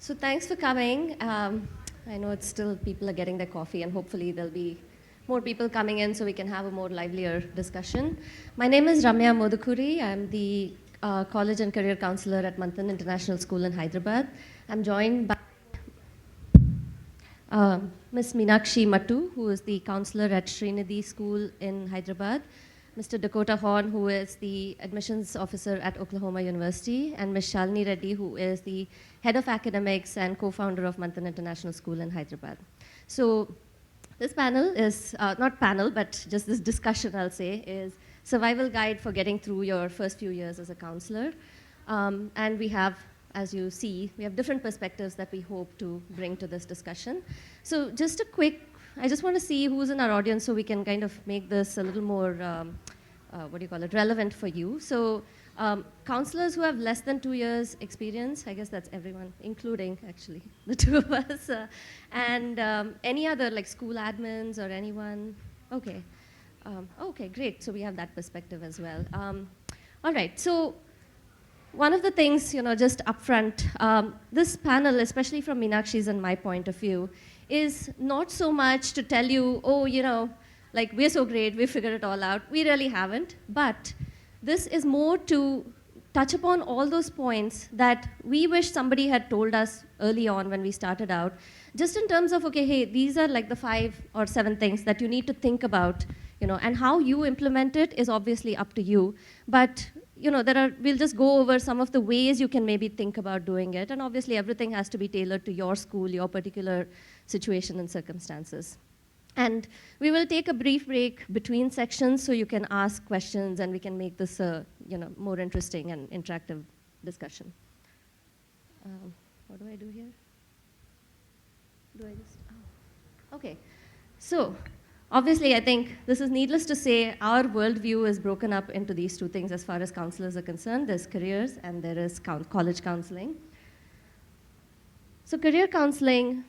So thanks for coming. I know it's still people are getting their coffee, and hopefully there'll be more people coming in so we can have a more livelier discussion. My name is Ramya Modukuri. I'm the College and Career Counselor at Manthan International School in Hyderabad. I'm joined by Ms. Meenakshi Mattu, who is the counselor at Srinidhi School in Hyderabad, Mr. Dakota Horn, who is the admissions officer at Oklahoma University, and Ms. Shalini Reddy, who is the head of academics and co-founder of Manthan International School in Hyderabad. So this panel is, not panel, but just this discussion, I'll say, is survival guide for getting through your first few years as a counselor. And we have, as you see, we have different perspectives that we hope to bring to this discussion. So just a quick, I just want to see who's in our audience so we can kind of make this a little more, relevant for you. So counselors who have less than 2 years experience, I guess that's everyone, including actually the two of us, and any other like school admins or anyone. Okay, okay, great. So we have that perspective as well. All right, so one of the things, just upfront, this panel, especially from Meenakshi's and my point of view, is not so much to tell you, oh, like we're so great, we figured it all out. We really haven't, but this is more to touch upon all those points that we wish somebody had told us early on when we started out, just in terms of, okay, hey, these are like the 5 or 7 things that you need to think about, and how you implement it is obviously up to you. But we'll just go over some of the ways you can maybe think about doing it, and obviously everything has to be tailored to your school, your particular situation and circumstances. And we will take a brief break between sections so you can ask questions and we can make this a more interesting and interactive discussion. What do I do here? Do I just, okay. So obviously, I think this is needless to say, our worldview is broken up into these 2 things as far as counselors are concerned. There's careers and there is college counseling. So career counseling,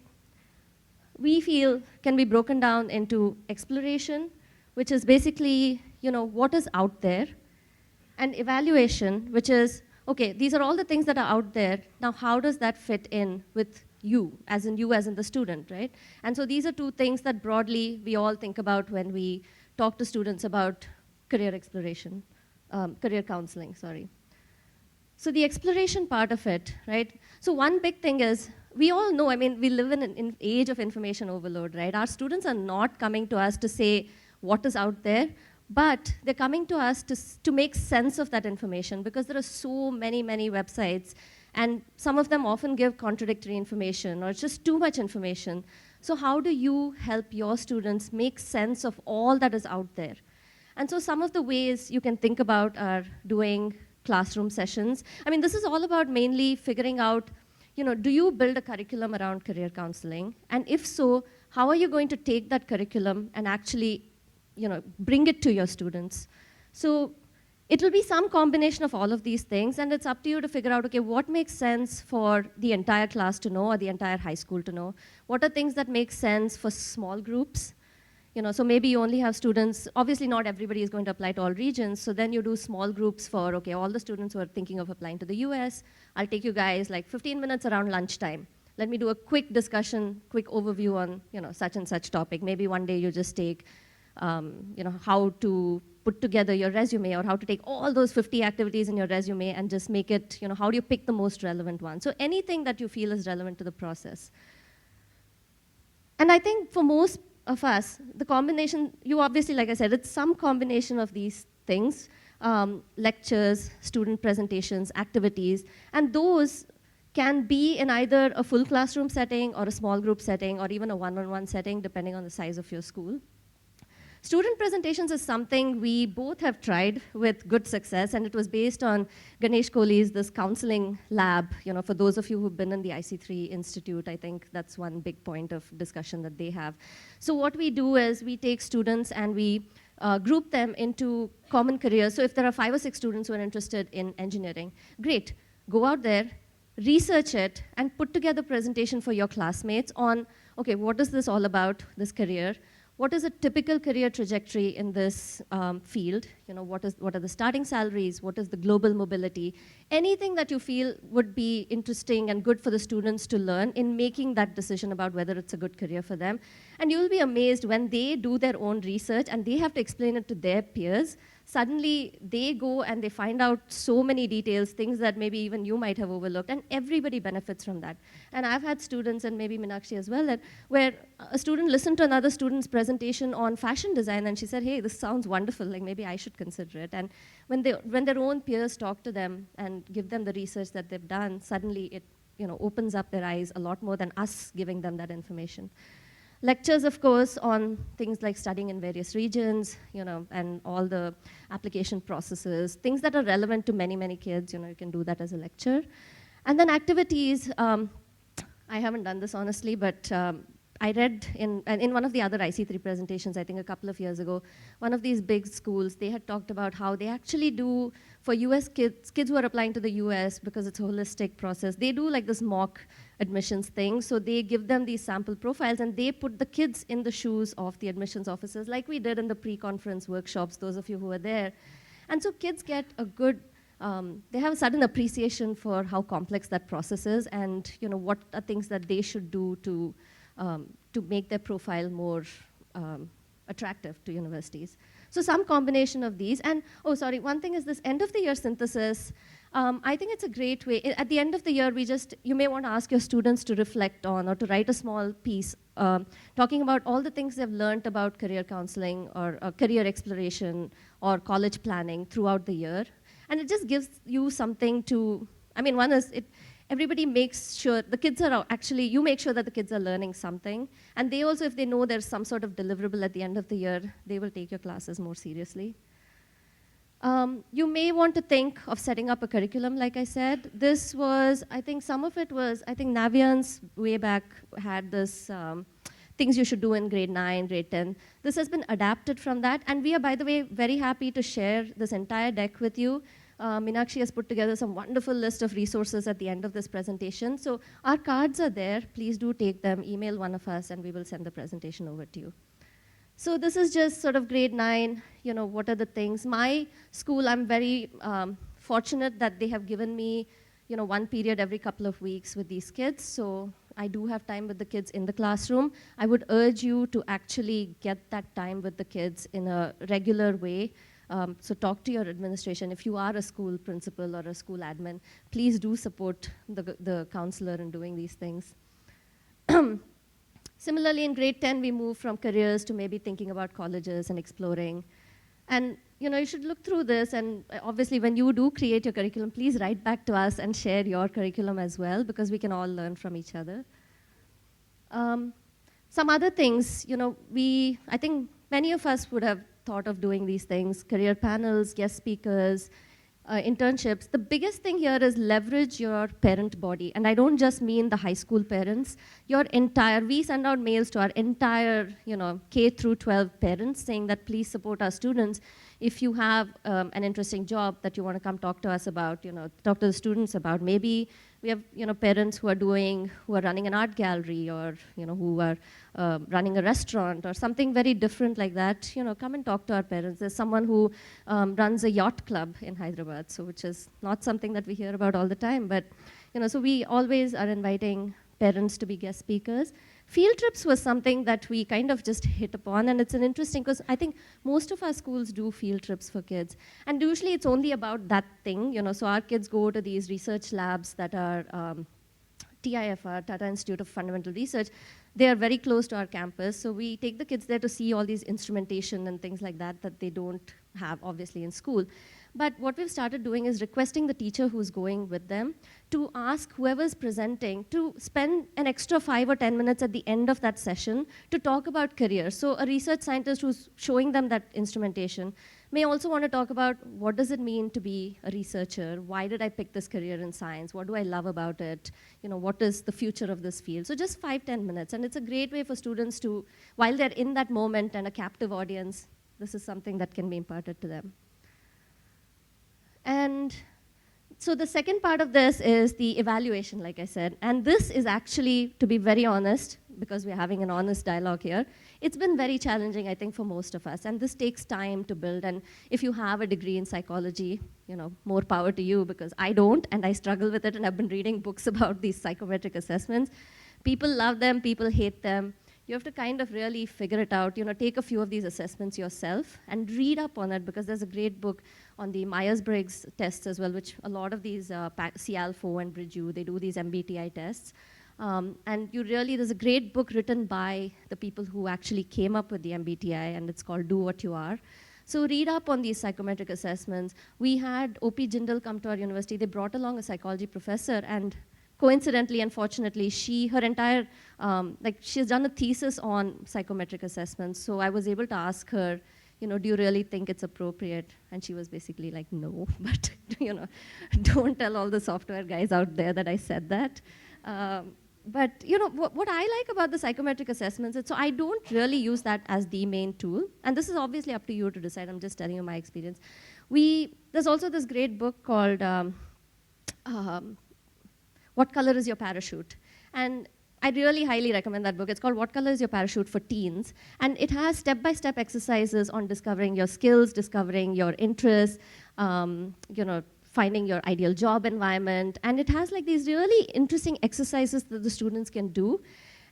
we feel, can be broken down into exploration, which is basically, what is out there, and evaluation, which is, okay, these are all the things that are out there. Now, how does that fit in with you as in the student, right? And so these are 2 things that broadly we all think about when we talk to students about career exploration, career counseling, sorry. So the exploration part of it, right? So one big thing is, we all know, we live in an age of information overload, right? Our students are not coming to us to say what is out there, but they're coming to us to make sense of that information, because there are so many websites, and some of them often give contradictory information, or it's just too much information. So how do you help your students make sense of all that is out there? And so some of the ways you can think about are doing classroom sessions. This is all about mainly figuring out, do you build a curriculum around career counseling? And if so, how are you going to take that curriculum and actually, bring it to your students? So it will be some combination of all of these things, and it's up to you to figure out, okay, what makes sense for the entire class to know or the entire high school to know? What are things that make sense for small groups? So maybe you only have students, obviously not everybody is going to apply to all regions, so then you do small groups for, okay, all the students who are thinking of applying to the US, I'll take you guys like 15 minutes around lunchtime. Let me do a quick discussion, quick overview on, such and such topic. Maybe one day you just take, how to put together your resume, or how to take all those 50 activities in your resume and just make it, how do you pick the most relevant one? So anything that you feel is relevant to the process. And I think for most of us, the combination, you obviously, like I said, it's some combination of these things, lectures, student presentations, activities, and those can be in either a full classroom setting or a small group setting or even a one-on-one setting, depending on the size of your school. Student presentations is something we both have tried with good success, and it was based on Ganesh Kohli's this counseling lab. For those of you who've been in the IC3 Institute, I think that's one big point of discussion that they have. So what we do is we take students and we group them into common careers. So if there are 5 or 6 students who are interested in engineering, great, go out there, research it, and put together a presentation for your classmates on, okay, what is this all about, this career? what is a typical career trajectory in this field? What are the starting salaries? What is the global mobility? Anything that you feel would be interesting and good for the students to learn in making that decision about whether it's a good career for them. And you'll be amazed when they do their own research and they have to explain it to their peers. Suddenly, they go and they find out so many details, things that maybe even you might have overlooked, and everybody benefits from that. And I've had students, and maybe Meenakshi as well, where a student listened to another student's presentation on fashion design, and she said, hey, this sounds wonderful, like maybe I should consider it. And when their own peers talk to them and give them the research that they've done, suddenly it opens up their eyes a lot more than us giving them that information. Lectures, of course, on things like studying in various regions, and all the application processes, things that are relevant to many, many kids, you can do that as a lecture. And then activities, I haven't done this honestly, but I read in one of the other IC3 presentations, I think a couple of years ago, one of these big schools, they had talked about how they actually do, for US kids who are applying to the US, because it's a holistic process, they do like this mock admissions thing. So they give them these sample profiles and they put the kids in the shoes of the admissions officers, like we did in the pre-conference workshops, those of you who were there. And so kids get a good, they have a sudden appreciation for how complex that process is and what are things that they should do to make their profile more attractive to universities. So some combination of these. And, oh, sorry, one thing is this end of the year synthesis. I think it's a great way. At the end of the year, you may want to ask your students to reflect on or to write a small piece talking about all the things they've learned about career counseling or career exploration or college planning throughout the year. And it just gives you something to, one is, everybody makes sure, the kids are actually, you make sure that the kids are learning something. And they also, if they know there's some sort of deliverable at the end of the year, they will take your classes more seriously. You may want to think of setting up a curriculum, like I said. This was, I think some of it was, I think Naviance way back had this things you should do in grade 9, grade 10. This has been adapted from that. And we are, by the way, very happy to share this entire deck with you. Meenakshi has put together some wonderful list of resources at the end of this presentation. So our cards are there. Please do take them, email one of us, and we will send the presentation over to you. So this is just sort of grade 9, what are the things. My school, I'm very fortunate that they have given me, one period every couple of weeks with these kids. So I do have time with the kids in the classroom. I would urge you to actually get that time with the kids in a regular way. So talk to your administration. If you are a school principal or a school admin, please do support the counselor in doing these things. Similarly, in grade 10, we move from careers to maybe thinking about colleges and exploring. And you should look through this, and obviously when you do create your curriculum, please write back to us and share your curriculum as well, because we can all learn from each other. Some other things, I think many of us would have thought of doing these things, career panels, guest speakers, internships. The biggest thing here is leverage your parent body. And I don't just mean the high school parents. We send out mails to our entire, K through 12 parents saying that please support our students. If you have an interesting job that you want to come talk to us about, talk to the students about, maybe we have, parents who are running an art gallery or, who are running a restaurant or something very different like that, come and talk to our parents. There's someone who runs a yacht club in Hyderabad, so which is not something that we hear about all the time, but, so we always are inviting parents to be guest speakers. Field trips was something that we kind of just hit upon, and it's an interesting, because I think most of our schools do field trips for kids. And usually it's only about that thing, so our kids go to these research labs that are TIFR, Tata Institute of Fundamental Research. They are very close to our campus, so we take the kids there to see all these instrumentation and things like that that they don't have, obviously, in school. But what we've started doing is requesting the teacher who's going with them to ask whoever's presenting to spend an extra 5 or 10 minutes at the end of that session to talk about career. So a research scientist who's showing them that instrumentation may also want to talk about what does it mean to be a researcher? Why did I pick this career in science? What do I love about it? What is the future of this field? So just 5-10 minutes. And it's a great way for students to, while they're in that moment and a captive audience, this is something that can be imparted to them. And So the second part of this is the evaluation, like I said. And this is actually, to be very honest, because we're having an honest dialogue here, it's been very challenging, I think, for most of us. And this takes time to build. And if you have a degree in psychology, more power to you, because I don't, and I struggle with it, and I've been reading books about these psychometric assessments. People love them, people hate them. You have to kind of really figure it out, take a few of these assessments yourself and read up on it, because there's a great book on the Myers-Briggs tests as well, which a lot of these CAL4 and Bridgeu, they do these MBTI tests. And there's a great book written by the people who actually came up with the MBTI, and it's called Do What You Are. So read up on these psychometric assessments. We had O.P. Jindal come to our university. They brought along a psychology professor, and coincidentally, unfortunately, she's done a thesis on psychometric assessments. So I was able to ask her, do you really think it's appropriate? And she was basically like, no, but don't tell all the software guys out there that I said that. But what I like about the psychometric assessments is, so I don't really use that as the main tool. And this is obviously up to you to decide. I'm just telling you my experience. There's also this great book called What Color is Your Parachute? And I really highly recommend that book. It's called What Color is Your Parachute for Teens. And it has step-by-step exercises on discovering your skills, discovering your interests, finding your ideal job environment. And it has like these really interesting exercises that the students can do.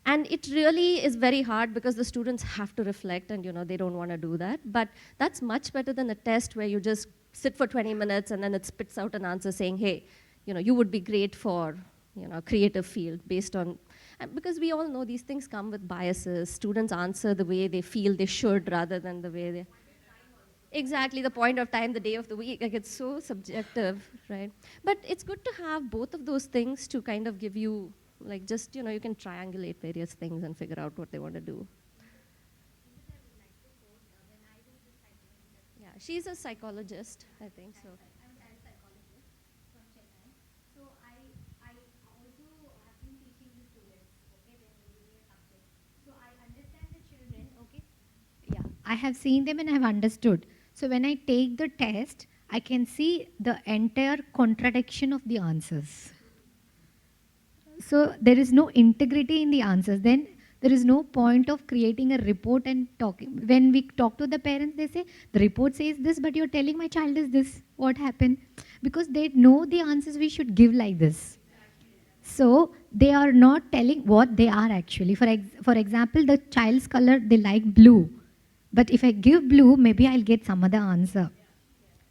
And it really is very hard because the students have to reflect, and they don't want to do that. But that's much better than a test where you just sit for 20 minutes and then it spits out an answer saying, hey, you would be great for a creative field based on, because we all know these things come with biases. Students answer the way they feel they should rather than the way they... Exactly, the point of time, the day of the week, like it's so subjective, right? But it's good to have both of those things to kind of give you, like just, you can triangulate various things and figure out what they want to do. Yeah, she's a psychologist, I think so. I'm a psychologist from Chennai. So I also have been teaching the students, okay, when they give me a subject. So I understand the children, okay? Yeah, I have seen them and I have understood. So when I take the test, I can see the entire contradiction of the answers. So there is no integrity in the answers. Then there is no point of creating a report and talking. When we talk to the parents, they say, the report says this, but you're telling my child is this. What happened? Because they know the answers we should give like this. So they are not telling what they are actually. For example, the child's color, they like blue. But if I give blue, maybe I'll get some other answer.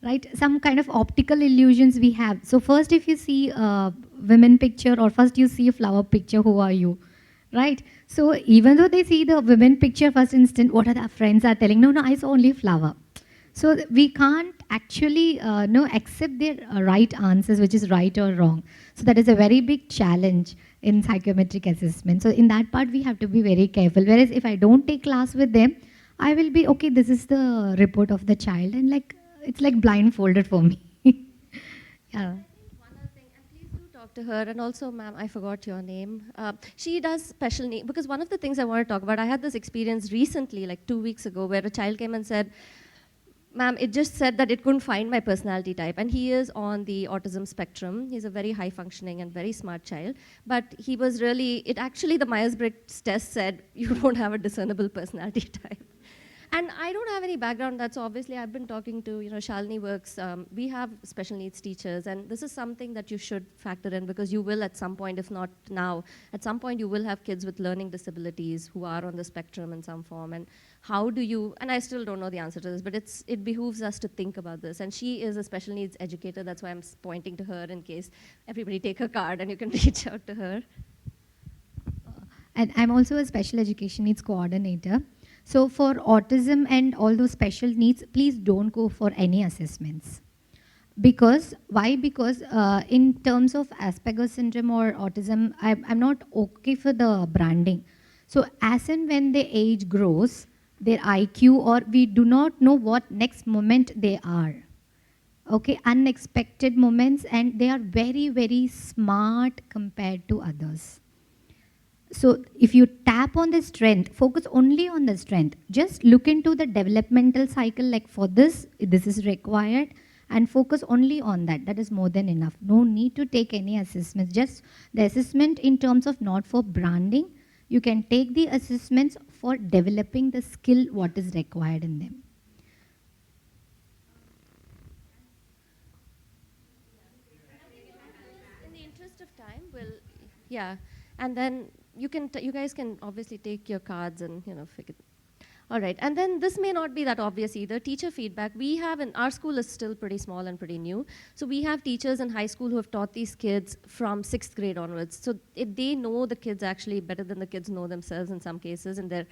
Right? Some kind of optical illusions we have. So first if you see a women picture, or first you see a flower picture, who are you? Right? So even though they see the women picture first instant, what are the friends are telling? No, I saw only flower. So we can't actually accept their right answers, which is right or wrong. So that is a very big challenge in psychometric assessment. So in that part, we have to be very careful. Whereas if I don't take class with them, I will be, okay, this is the report of the child, and it's like blindfolded for me. Yeah. One other thing, and please do talk to her, and also, ma'am, I forgot your name. She does special needs, because one of the things I want to talk about, I had this experience recently, like 2 weeks ago, where a child came and said, ma'am, it just said that it couldn't find my personality type. And he is on the autism spectrum. He's a very high functioning and very smart child. But he was really, the Myers-Briggs test said, you don't have a discernible personality type. And I don't have any background that, so obviously I've been talking to, Shalini works, we have special needs teachers, and this is something that you should factor in, because you will at some point, if not now, at some point you will have kids with learning disabilities who are on the spectrum in some form, and how do you, and I still don't know the answer to this, but it behooves us to think about this. And she is a special needs educator, that's why I'm pointing to her in case everybody take her card and you can reach out to her. And I'm also a special education needs coordinator. So for autism and all those special needs, please don't go for any assessments. Because, why? Because in terms of Asperger's syndrome or autism, I'm not okay for the branding. So as and when the age grows, their IQ, or we do not know what next moment they are. Okay, unexpected moments, and they are very, very smart compared to others. So if you tap on the strength, focus only on the strength. Just look into the developmental cycle, like for this is required. and focus only on that. That is more than enough. No need to take any assessments. Just the assessment in terms of not for branding. You can take the assessments for developing the skill what is required in them. In the interest of time, yeah, and then you guys can obviously take your cards and figure. All right, and then this may not be that obvious either. Teacher feedback. We have, in our school is still pretty small and pretty new. So we have teachers in high school who have taught these kids from 6th grade onwards. So they know the kids actually better than the kids know themselves in some cases, and their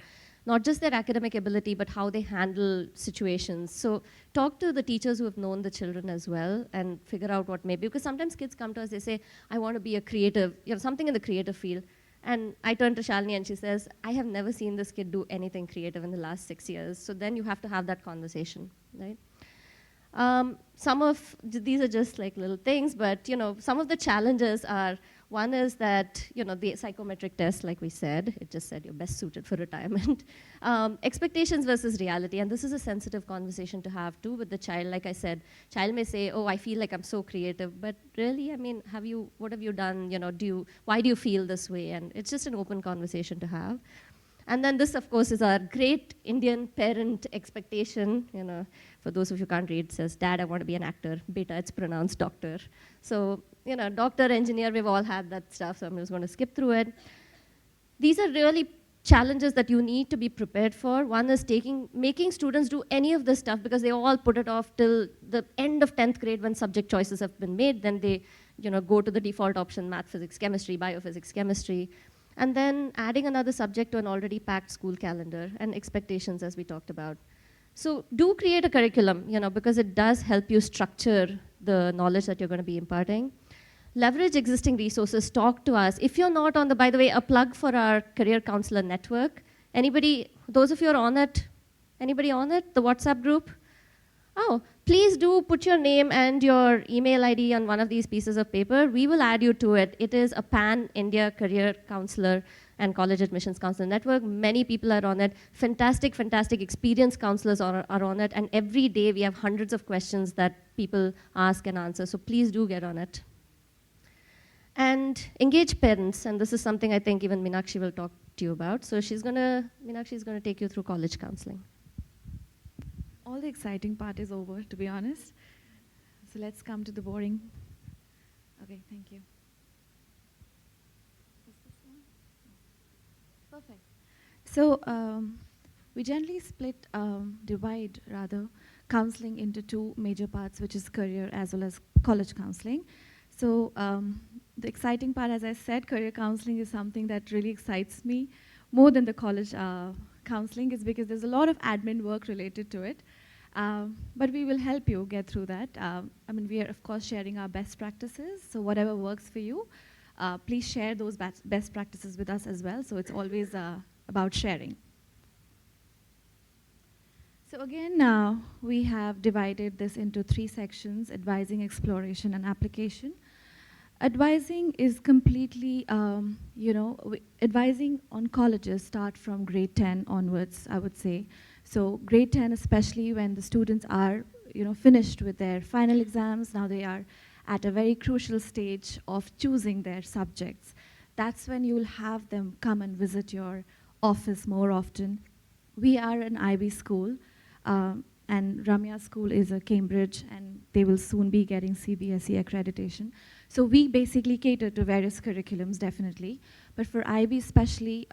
not just their academic ability, but how they handle situations. So talk to the teachers who have known the children as well and figure out what maybe, because sometimes kids come to us, they say, I want to be a creative, something in the creative field. And I turn to Shalini and she says, I have never seen this kid do anything creative in the last 6 years. So then you have to have that conversation, right? Some of these are just like little things, but some of the challenges are, one is that the psychometric test, like we said, it just said you're best suited for retirement. Expectations versus reality, and this is a sensitive conversation to have too with the child. Like I said, child may say, oh, I feel like I'm so creative, but really, I mean, what have you done? Why do you feel this way? And it's just an open conversation to have. And then this, of course, is our great Indian parent expectation. For those of you who can't read, it says, Dad, I want to be an actor. Beta, it's pronounced doctor. So, doctor, engineer, we've all had that stuff, so I'm just going to skip through it. These are really challenges that you need to be prepared for. One is making students do any of this stuff because they all put it off till the end of 10th grade when subject choices have been made. Then they, go to the default option, math, physics, chemistry, biophysics, chemistry. And then adding another subject to an already packed school calendar and expectations, as we talked about. So do create a curriculum, because it does help you structure the knowledge that you're going to be imparting. Leverage existing resources, talk to us. If you're not on by the way, a plug for our career counselor network. Anybody, those of you are on it, anybody on it, the WhatsApp group? Oh, please do put your name and your email ID on one of these pieces of paper. We will add you to it. It is a pan-India career counselor and college admissions counselor network. Many people are on it. Fantastic, fantastic experienced counselors are on it. And every day we have hundreds of questions that people ask and answer. So please do get on it. And engage parents. And this is something I think even Meenakshi will talk to you about. So Meenakshi is going to take you through college counseling. All the exciting part is over, to be honest. So let's come to the boring. Okay, thank you. Is this one? Perfect. So we generally divide counseling into two major parts, which is career as well as college counseling. So the exciting part, as I said, career counseling is something that really excites me more than the college counseling, is because there's a lot of admin work related to it. But we will help you get through that. We are, of course, sharing our best practices. So whatever works for you, please share those best practices with us as well. So it's always about sharing. So again, we have divided this into 3 sections: advising, exploration, and application. Advising is completely, advising on colleges start from grade 10 onwards, I would say. So grade 10, especially when the students are, finished with their final exams, now they are at a very crucial stage of choosing their subjects. That's when you'll have them come and visit your office more often. We are an IB school, and Ramya's school is a Cambridge, and they will soon be getting CBSE accreditation. So we basically cater to various curriculums, definitely. But for IB especially,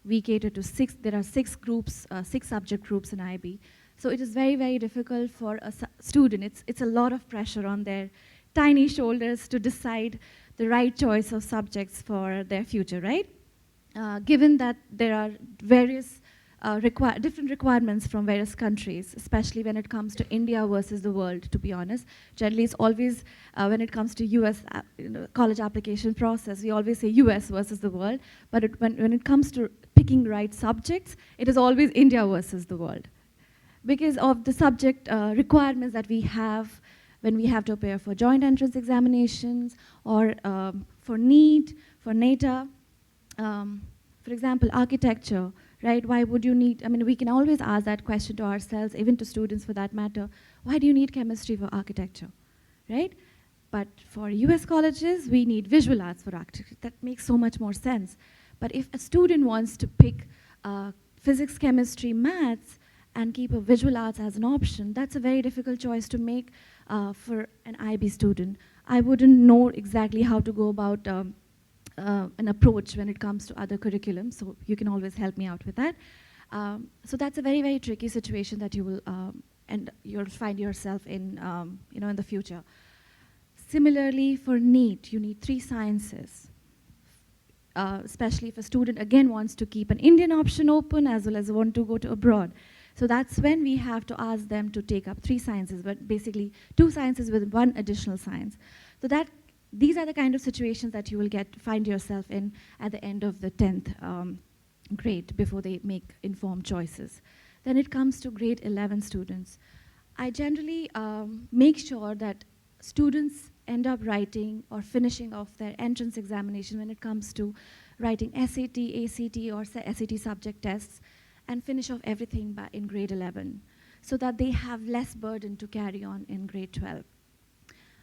we cater to 6, there are 6 groups, 6 subject groups in IB. So it is very, very difficult for a student. It's a lot of pressure on their tiny shoulders to decide the right choice of subjects for their future, right? Given that there are various different requirements from various countries, especially when it comes to India versus the world, to be honest. Generally, it's always, when it comes to US college application process, we always say US versus the world, but when it comes to picking right subjects, it is always India versus the world. Because of the subject requirements that we have when we have to appear for joint entrance examinations, or for NEET, for NATA, for example, architecture, right? Why would you need, we can always ask that question to ourselves, even to students for that matter. Why do you need chemistry for architecture, right? But for US colleges, we need visual arts for architecture. That makes so much more sense. But if a student wants to pick physics, chemistry, maths, and keep a visual arts as an option, that's a very difficult choice to make for an IB student. I wouldn't know exactly how to go about an approach when it comes to other curriculums, so you can always help me out with that. So that's a very, very tricky situation that you will, and you'll find yourself in, in the future. Similarly, for NEET, you need 3 sciences, especially if a student, again, wants to keep an Indian option open as well as want to go to abroad. So that's when we have to ask them to take up 3 sciences, but basically 2 sciences with 1 additional science. So these are the kind of situations that you will find yourself in at the end of the 10th grade before they make informed choices. Then it comes to grade 11 students. I generally make sure that students end up writing or finishing off their entrance examination when it comes to writing SAT, ACT, or SAT subject tests, and finish off everything in grade 11, so that they have less burden to carry on in grade 12.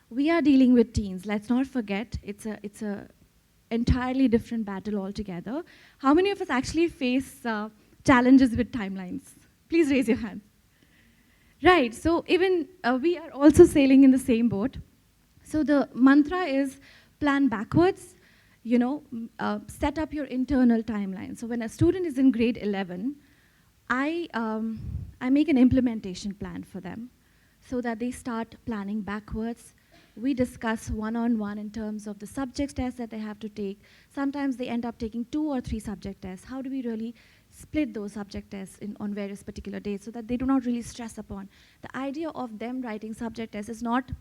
We are dealing with teens. Let's not forget, it's a entirely different battle altogether. How many of us actually face challenges with timelines? Please raise your hand. Right, so even we are also sailing in the same boat. So the mantra is plan backwards, set up your internal timeline. So when a student is in grade 11, I make an implementation plan for them so that they start planning backwards. We discuss one-on-one in terms of the subject tests that they have to take. Sometimes they end up taking 2 or 3 subject tests. How do we really split those subject tests on various particular days so that they do not really stress upon? The idea of them writing subject tests is not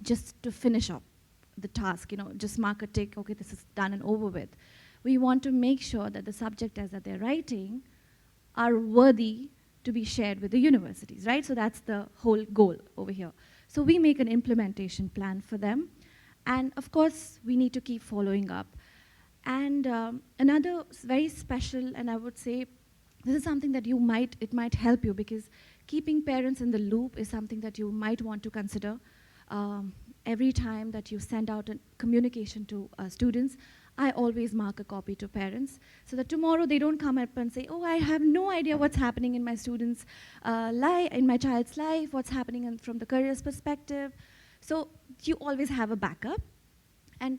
just to finish up the task, just mark a tick, okay, this is done and over with. We want to make sure that the subject tests that they're writing are worthy to be shared with the universities, right? So that's the whole goal over here. So we make an implementation plan for them. And of course, we need to keep following up. And another very special, and I would say, this is something that it might help you, because keeping parents in the loop is something that you might want to consider. Every time that you send out a communication to students, I always mark a copy to parents so that tomorrow they don't come up and say, oh, I have no idea what's happening in my student's life, in my child's life, what's happening from the career's perspective. So you always have a backup, and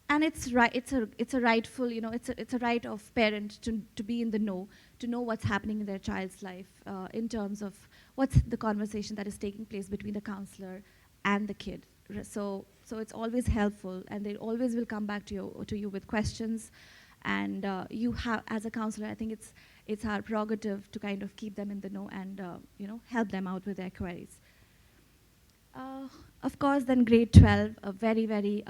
it's right. It's a rightful, it's a right of parent to be in the know, to know what's happening in their child's life in terms of what's the conversation that is taking place between the counselor and the kid. So it's always helpful, and they always will come back to you with questions. And you have, as a counselor, I think it's our prerogative to kind of keep them in the know and help them out with their queries. Of course, then grade 12, a very, very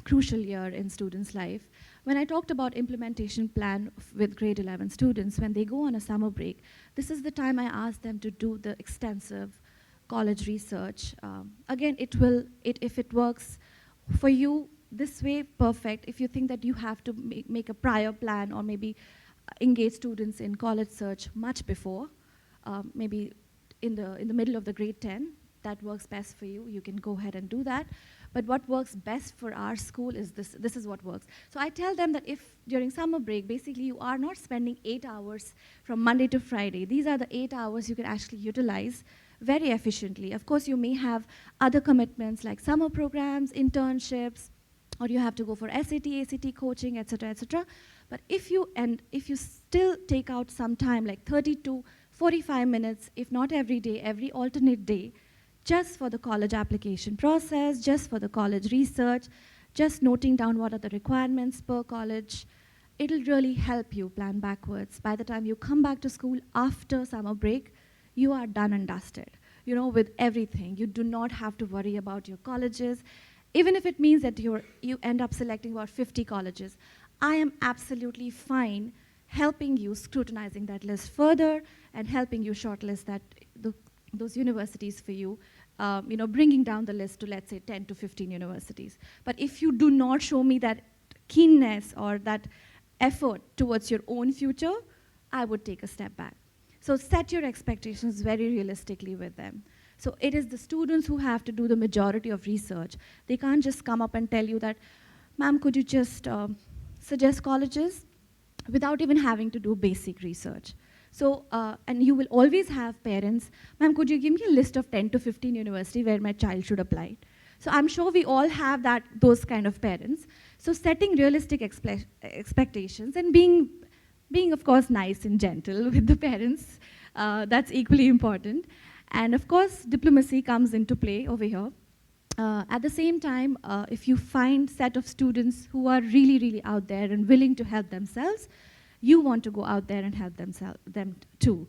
crucial year in students' life. When I talked about implementation plan with grade 11 students, when they go on a summer break, this is the time I ask them to do the extensive college research. Again, if it works for you this way, perfect. If you think that you have to make a prior plan or maybe engage students in college search much before, maybe in the middle of the grade 10, that works best for you, you can go ahead and do that. But what works best for our school is this is what works. So I tell them that if during summer break, basically you are not spending 8 hours from Monday to Friday, these are the 8 hours you can actually utilize very efficiently. Of course, you may have other commitments like summer programs, internships, or you have to go for SAT, ACT coaching, etc., etc. But if you still take out some time, like 30 to 45 minutes, if not every day, every alternate day, just for the college application process, just for the college research, just noting down what are the requirements per college, it'll really help you plan backwards. By the time you come back to school after summer break, you are done and dusted, with everything. You do not have to worry about your colleges, even if it means that you end up selecting about 50 colleges. I am absolutely fine helping you, scrutinizing that list further and helping you shortlist those universities for you, bringing down the list to, let's say, 10 to 15 universities. But if you do not show me that keenness or that effort towards your own future, I would take a step back. So set your expectations very realistically with them. So it is the students who have to do the majority of research. They can't just come up and tell you that, ma'am, could you just suggest colleges, without even having to do basic research. So, and you will always have parents, ma'am, could you give me a list of 10 to 15 universities where my child should apply? So I'm sure we all have those kind of parents. So setting realistic expectations and being, of course, nice and gentle with the parents, that's equally important. And of course, diplomacy comes into play over here. At the same time, if you find set of students who are really, really out there and willing to help themselves, you want to go out there and help them too.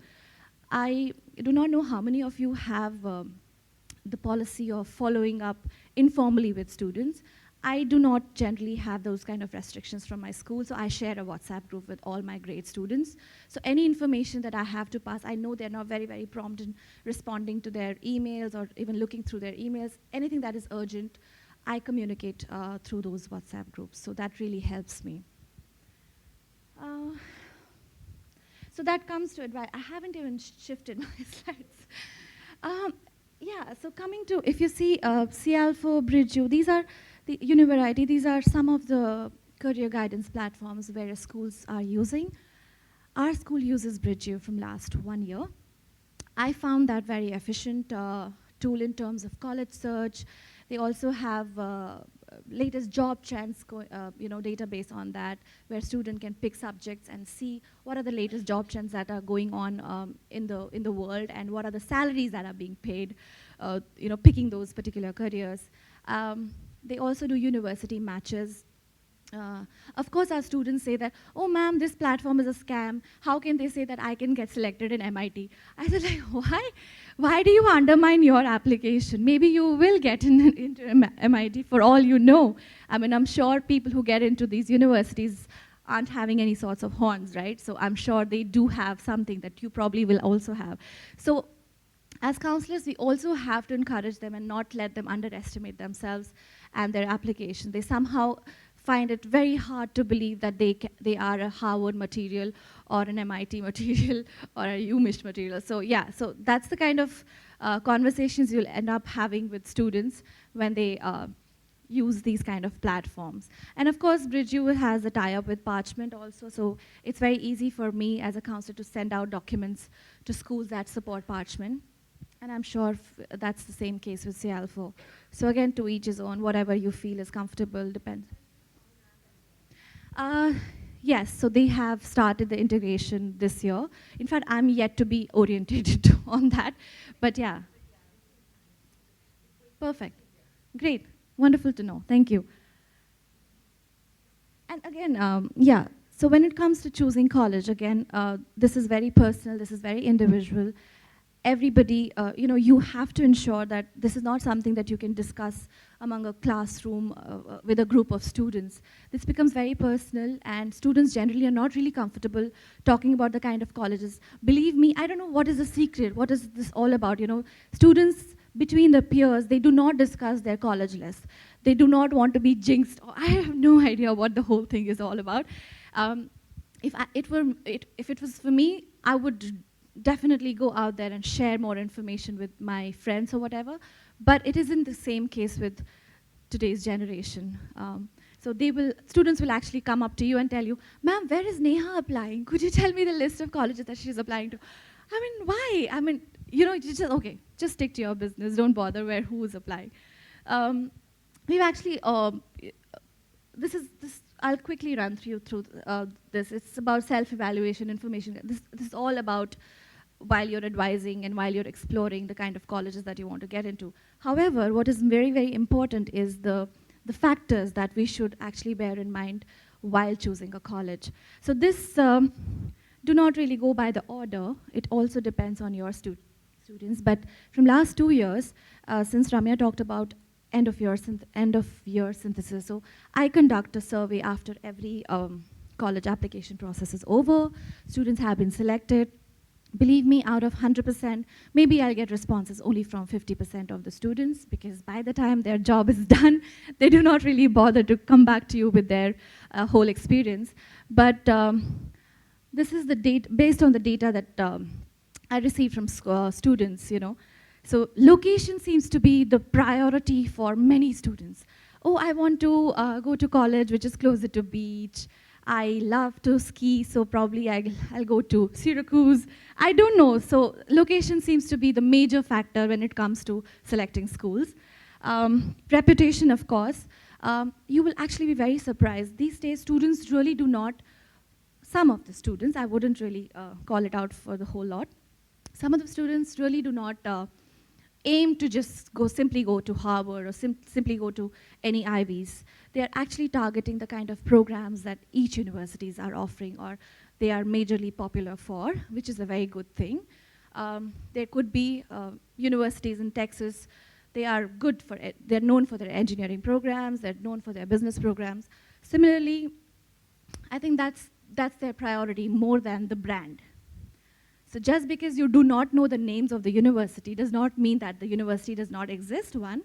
I do not know how many of you have the policy of following up informally with students. I do not generally have those kind of restrictions from my school, so I share a WhatsApp group with all my grade students. So any information that I have to pass, I know they're not very, very prompt in responding to their emails or even looking through their emails. Anything that is urgent, I communicate through those WhatsApp groups, so that really helps me. So that comes to advice. I haven't even shifted my slides. Yeah, so coming to, if you see CALFO, Bridgeu, these are the Univariety, these are some of the career guidance platforms various schools are using. Our school uses Bridgeu from last 1 year. I found that very efficient tool in terms of college search. They also have latest job trends, database on that, where student can pick subjects and see what are the latest job trends that are going on in the world, and what are the salaries that are being paid, picking those particular careers. They also do university matches. Of course, our students say that, oh, ma'am, this platform is a scam. How can they say that I can get selected in MIT? I said, like, why? Why do you undermine your application? Maybe you will get into MIT for all you know. I mean, I'm sure people who get into these universities aren't having any sorts of horns, right? So I'm sure they do have something that you probably will also have. So as counselors, we also have to encourage them and not let them underestimate themselves and their application. They somehow find it very hard to believe that they are a Harvard material or an MIT material or a UMich material. So yeah, so that's the kind of conversations you'll end up having with students when they use these kind of platforms. And of course, Bridgeu has a tie-up with Parchment also, so it's very easy for me as a counselor to send out documents to schools that support Parchment. And I'm sure that's the same case with CALFO. So again, to each his own, whatever you feel is comfortable, depends. Yes, so they have started the integration this year. In fact, I'm yet to be orientated on that, but yeah. Perfect, great, wonderful to know, thank you. And again, yeah, so when it comes to choosing college, again, this is very personal, this is very individual. Everybody, you have to ensure that this is not something that you can discuss among a classroom with a group of students. This becomes very personal, and students generally are not really comfortable talking about the kind of colleges. Believe me, I don't know what is the secret, what is this all about, Students between the peers, they do not discuss their college list. They do not want to be jinxed. I have no idea what the whole thing is all about. If it was for me, I would definitely go out there and share more information with my friends or whatever, but it isn't the same case with today's generation. So students will actually come up to you and tell you, ma'am, where is Neha applying? Could you tell me the list of colleges that she's applying to? I mean, why? I mean, you just, okay, just stick to your business, don't bother who's applying. We've actually, I'll quickly run through this. It's about self-evaluation, information. This is all about while you're advising and while you're exploring the kind of colleges that you want to get into. However, what is very, very important is the factors that we should actually bear in mind while choosing a college. So this do not really go by the order. It also depends on your students. But from last 2 years, since Ramya talked about end of year synthesis, so I conduct a survey after every college application process is over. Students have been selected. Believe me, out of 100%, maybe I'll get responses only from 50% of the students, because by the time their job is done, they do not really bother to come back to you with their whole experience. But this is the data, based on the data that I received from students, So location seems to be the priority for many students. Oh, I want to go to college which is closer to beach. I love to ski, so probably I'll go to Syracuse. I don't know. So location seems to be the major factor when it comes to selecting schools. Reputation, of course. You will actually be very surprised. These days, students really do not, some of the students, I wouldn't really call it out for the whole lot. Some of the students really do not aim to just simply go to Harvard or simply go to any Ivies. They are actually targeting the kind of programs that each universities are offering or they are majorly popular for, which is a very good thing. There could be universities in Texas, they are good for it. They're known for their engineering programs, they're known for their business programs. Similarly, I think that's their priority more than the brand. So just because you do not know the names of the university does not mean that the university does not exist, one,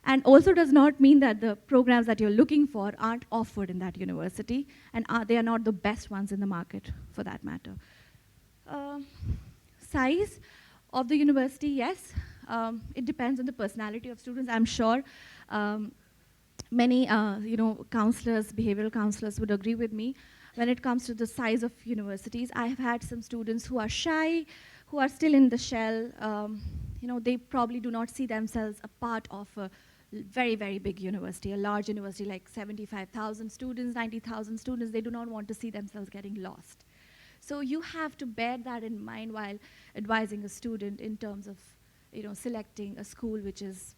and also does not mean that the programs that you're looking for aren't offered in that university, and they are not the best ones in the market, for that matter. Size of the university, yes. It depends on the personality of students. I'm sure many counselors, behavioral counselors would agree with me. When it comes to the size of universities, I have had some students who are shy, who are still in the shell. They probably do not see themselves a part of a very, very big university, a large university like 75,000 students, 90,000 students. They do not want to see themselves getting lost. So you have to bear that in mind while advising a student in terms of selecting a school which is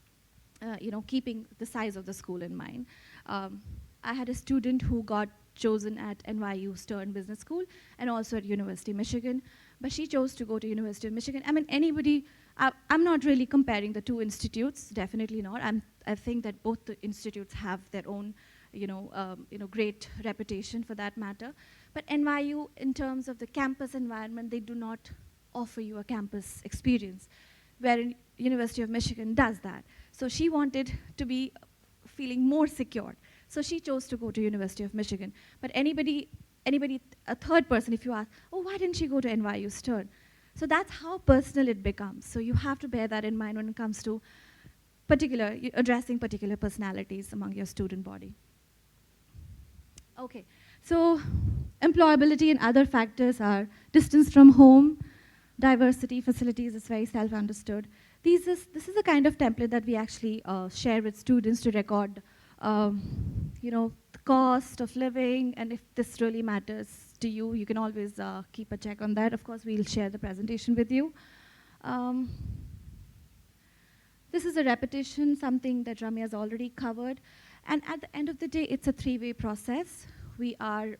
keeping the size of the school in mind. I had a student who got chosen at NYU Stern Business School and also at University of Michigan, but she chose to go to University of Michigan. I mean, anybody, I'm not really comparing the two institutes, definitely not. I think that both the institutes have their own, great reputation for that matter. But NYU, in terms of the campus environment, they do not offer you a campus experience, wherein University of Michigan does that. So she wanted to be feeling more secure. So she chose to go to University of Michigan. But anybody, a third person, if you ask, oh, why didn't she go to NYU Stern? So that's how personal it becomes. So you have to bear that in mind when it comes to addressing particular personalities among your student body. Okay, so employability and other factors are distance from home, diversity, facilities is very self-understood. This is a kind of template that we actually share with students to record the cost of living, and if this really matters to you, you can always keep a check on that. Of course, we'll share the presentation with you. This is a repetition, something that Ramya has already covered. And at the end of the day, it's a three-way process. We are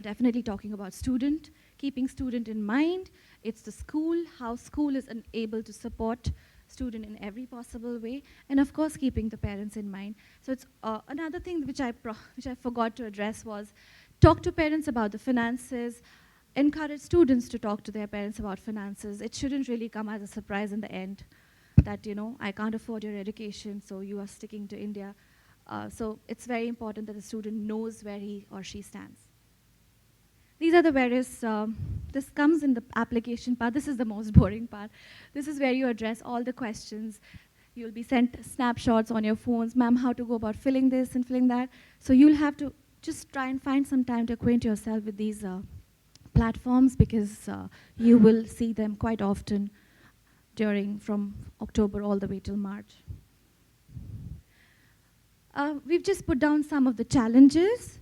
definitely talking about student, keeping student in mind. It's the school, how school is able to support student in every possible way, and of course keeping the parents in mind. So it's another thing which I forgot to address was talk to parents about the finances, encourage students to talk to their parents about finances. It shouldn't really come as a surprise in the end that I can't afford your education, so you are sticking to India. So it's very important that the student knows where he or she stands. These are the various, this comes in the application part. This is the most boring part. This is where you address all the questions. You'll be sent snapshots on your phones. Ma'am, how to go about filling this and filling that. So you'll have to just try and find some time to acquaint yourself with these platforms, because you will see them quite often from October all the way till March. We've just put down some of the challenges.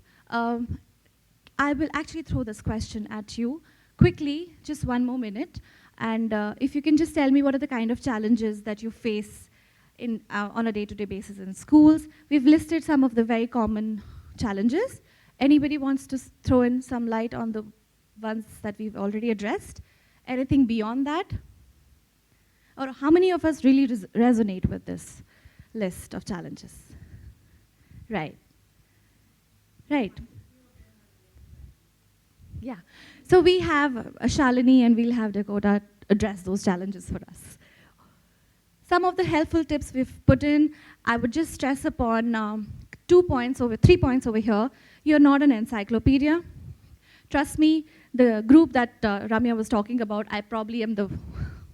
I will actually throw this question at you quickly, just one more minute. And if you can just tell me what are the kind of challenges that you face on a day-to-day basis in schools. We've listed some of the very common challenges. Anybody wants to throw in some light on the ones that we've already addressed? Anything beyond that? Or how many of us really resonate with this list of challenges? Right. Right. Yeah. So we have Shalini and we'll have Dakota address those challenges for us. Some of the helpful tips we've put in, I would just stress upon 3 points over here. You're not an encyclopedia. Trust me, the group that Ramya was talking about, I probably am the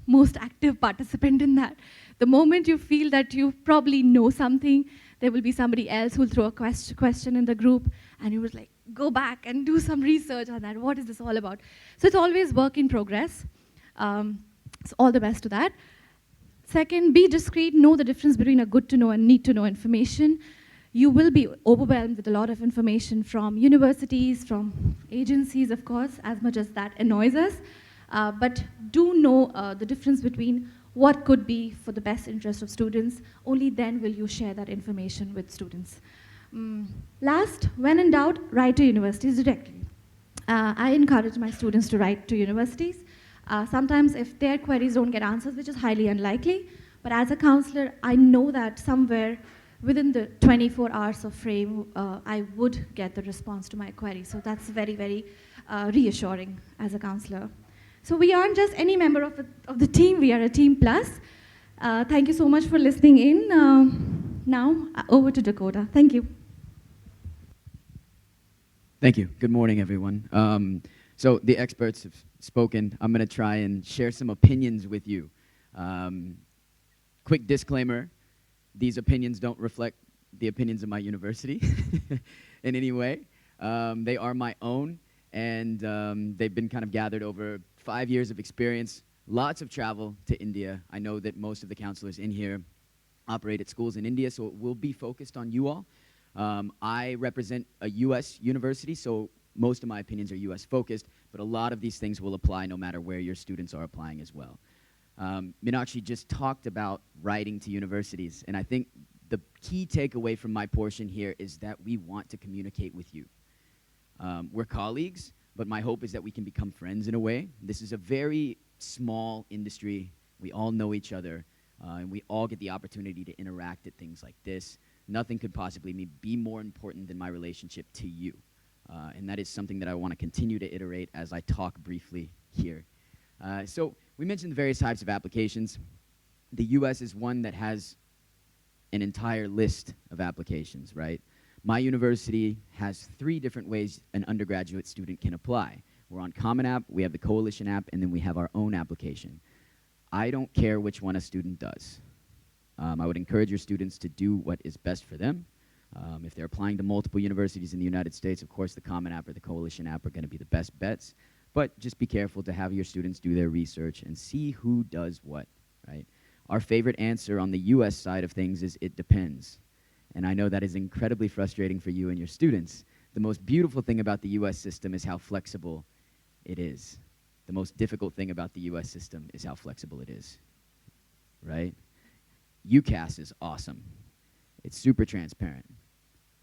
most active participant in that. The moment you feel that you probably know something, there will be somebody else who will throw a question in the group, and you will like go back and do some research on that. What is this all about? So it's always work in progress. So all the best to that. Second, be discreet. Know the difference between a good to know and need to know information. You will be overwhelmed with a lot of information from universities, from agencies, of course, as much as that annoys us. But do know the difference between what could be for the best interest of students. Only then will you share that information with students. Last, when in doubt, write to universities directly. I encourage my students to write to universities. Sometimes if their queries don't get answers, which is highly unlikely, but as a counselor, I know that somewhere within the 24 hours of frame, I would get the response to my query. So that's very, very reassuring as a counselor. So we aren't just any member of the team, we are a team plus. Thank you so much for listening in. Now, over to Dakota. Thank you. Thank you. Good morning, everyone. So the experts have spoken. I'm going to try and share some opinions with you. Quick disclaimer, these opinions don't reflect the opinions of my university in any way. They are my own, and they've been kind of gathered over 5 years of experience, lots of travel to India. I know that most of the counselors in here operate at schools in India, so it will be focused on you all. I represent a U.S. university, so most of my opinions are U.S. focused, but a lot of these things will apply no matter where your students are applying as well. Meenakshi just talked about writing to universities, and I think the key takeaway from my portion here is that we want to communicate with you. We're colleagues, but my hope is that we can become friends in a way. This is a very small industry. We all know each other, and we all get the opportunity to interact at things like this. Nothing could possibly be more important than my relationship to you. And that is something that I want to continue to iterate as I talk briefly here. So we mentioned the various types of applications. The US is one that has an entire list of applications, right? My university has 3 different ways an undergraduate student can apply. We're on Common App, we have the Coalition app, and then we have our own application. I don't care which one a student does. I would encourage your students to do what is best for them. If they're applying to multiple universities in the United States, of course, the Common App or the Coalition app are going to be the best bets. But just be careful to have your students do their research and see who does what, right? Our favorite answer on the US side of things is it depends. And I know that is incredibly frustrating for you and your students. The most beautiful thing about the US system is how flexible it is. The most difficult thing about the US system is how flexible it is, right? UCAS is awesome. It's super transparent.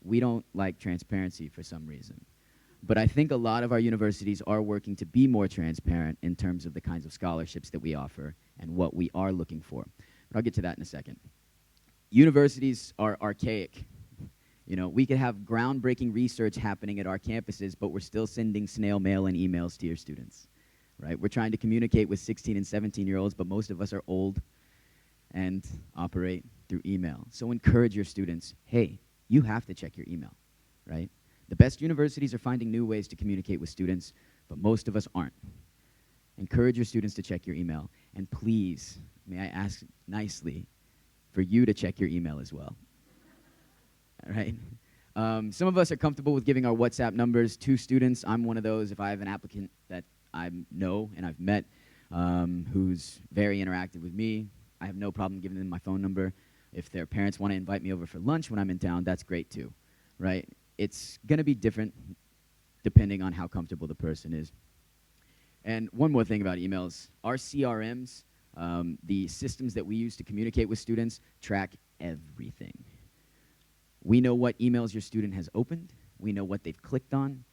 We don't like transparency for some reason. But I think a lot of our universities are working to be more transparent in terms of the kinds of scholarships that we offer and what we are looking for. But I'll get to that in a second. Universities are archaic. You know, we could have groundbreaking research happening at our campuses, but we're still sending snail mail and emails to your students, right? We're trying to communicate with 16 and 17-year-olds, but most of us are old and operate through email. So encourage your students, hey, you have to check your email, right? The best universities are finding new ways to communicate with students, but most of us aren't. Encourage your students to check your email. And please, may I ask nicely for you to check your email as well, all right? Some of us are comfortable with giving our WhatsApp numbers to students. I'm one of those. If I have an applicant that I know and I've met who's very interactive with me, I have no problem giving them my phone number. If their parents want to invite me over for lunch when I'm in town, that's great too, right? It's going to be different depending on how comfortable the person is. And one more thing about emails. Our CRMs, the systems that we use to communicate with students, track everything. We know what emails your student has opened. We know what they've clicked on.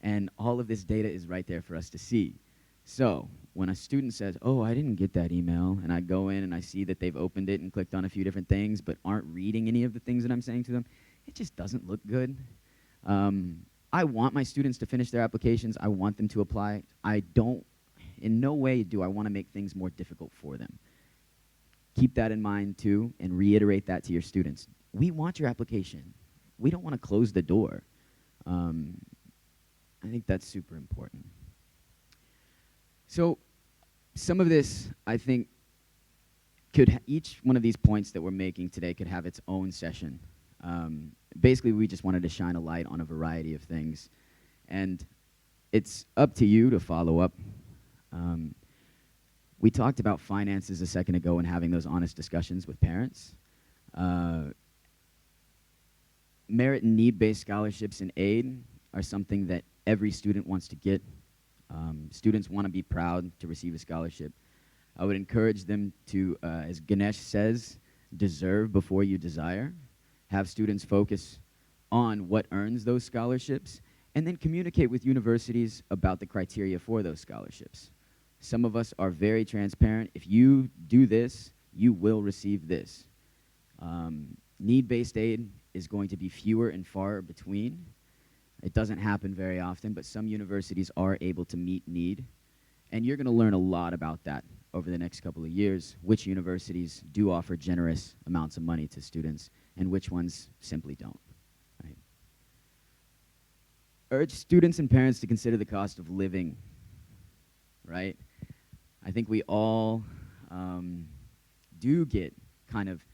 And all of this data is right there for us to see. So when a student says, oh, I didn't get that email, and I go in and I see that they've opened it and clicked on a few different things but aren't reading any of the things that I'm saying to them, it just doesn't look good. I want my students to finish their applications. I want them to apply. In no way do I want to make things more difficult for them. Keep that in mind too, and reiterate that to your students. We want your application. We don't want to close the door. I think that's super important. So some of this, I think, each one of these points that we're making today could have its own session. Basically, we just wanted to shine a light on a variety of things. And it's up to you to follow up. We talked about finances a second ago and having those honest discussions with parents. Merit and need-based scholarships and aid are something that every student wants to get. Students want to be proud to receive a scholarship. I would encourage them to, as Ganesh says, deserve before you desire. Have students focus on what earns those scholarships, and then communicate with universities about the criteria for those scholarships. Some of us are very transparent. If you do this, you will receive this. Need-based aid is going to be fewer and far between. It doesn't happen very often, but some universities are able to meet need. And you're going to learn a lot about that over the next couple of years, which universities do offer generous amounts of money to students and which ones simply don't. Right? Urge students and parents to consider the cost of living. Right? I think we all do get kind of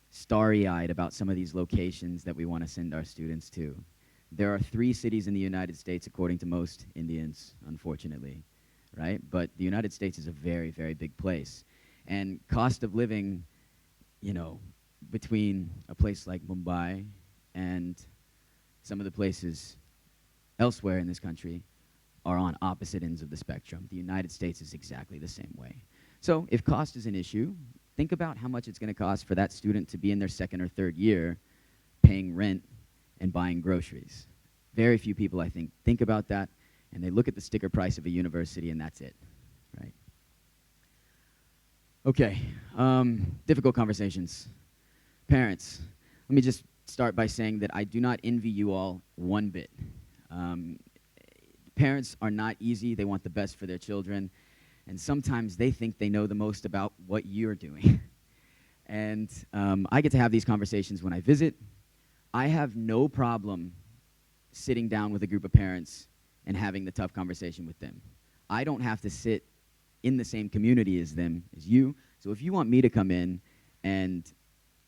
starry-eyed about some of these locations that we want to send our students to. There are 3 cities in the United States, according to most Indians, unfortunately, right? But the United States is a very, very big place. And cost of living, you know, between a place like Mumbai and some of the places elsewhere in this country are on opposite ends of the spectrum. The United States is exactly the same way. So if cost is an issue, think about how much it's going to cost for that student to be in their 2nd or 3rd year paying rent and buying groceries. Very few people, I think about that, and they look at the sticker price of a university, and that's it, right? Okay, difficult conversations. Parents, let me just start by saying that I do not envy you all one bit. Parents are not easy. They want the best for their children, and sometimes they think they know the most about what you're doing. And I get to have these conversations when I visit. I have no problem sitting down with a group of parents and having the tough conversation with them. I don't have to sit in the same community as them, as you. So if you want me to come in and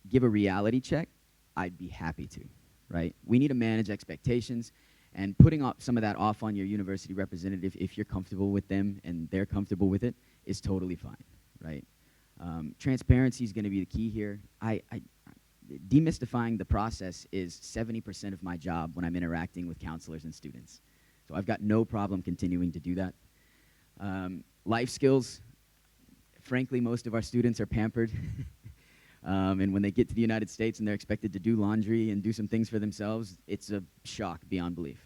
give a reality check, I'd be happy to, right? We need to manage expectations, and putting some of that off on your university representative, if you're comfortable with them and they're comfortable with it, is totally fine, right? Transparency is going to be the key here. Demystifying the process is 70% of my job when I'm interacting with counselors and students. So I've got no problem continuing to do that. Life skills, frankly, most of our students are pampered. And when they get to the United States and they're expected to do laundry and do some things for themselves, it's a shock beyond belief,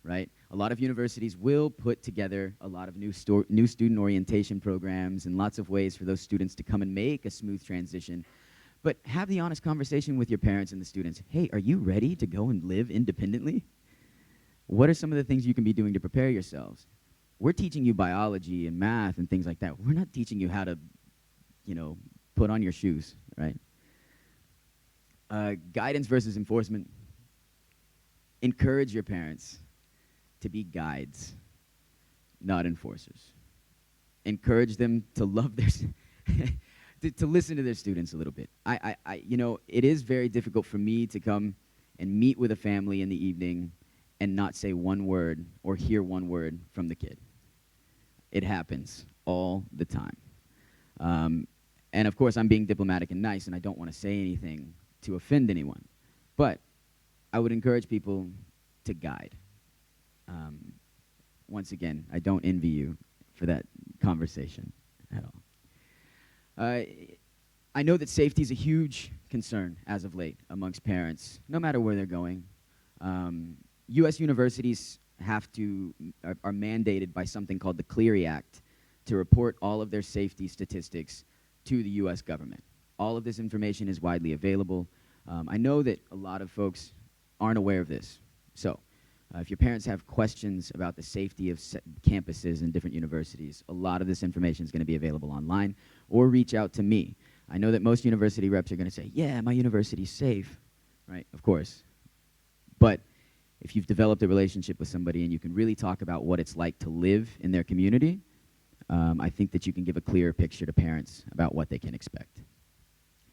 right? A lot of universities will put together a lot of new student orientation programs and lots of ways for those students to come and make a smooth transition. But have the honest conversation with your parents and the students. Hey, are you ready to go and live independently? What are some of the things you can be doing to prepare yourselves? We're teaching you biology and math and things like that. We're not teaching you how to, you know, put on your shoes, right? Guidance versus enforcement. Encourage your parents to be guides, not enforcers. Encourage them to love their to listen to their students a little bit. You know, it is very difficult for me to come and meet with a family in the evening and not say one word or hear one word from the kid. It happens all the time. And of course, I'm being diplomatic and nice, and I don't want to say anything to offend anyone. But I would encourage people to guide. Once again, I don't envy you for that conversation at all. I know that safety is a huge concern as of late amongst parents, no matter where they're going. U.S. universities are mandated by something called the Clery Act to report all of their safety statistics to the U.S. government. All of this information is widely available. I know that a lot of folks aren't aware of this. So if your parents have questions about the safety of campuses and different universities, a lot of this information is going to be available online, or reach out to me. I know that most university reps are going to say, yeah, my university's safe, right? Of course. But if you've developed a relationship with somebody and you can really talk about what it's like to live in their community, I think that you can give a clearer picture to parents about what they can expect.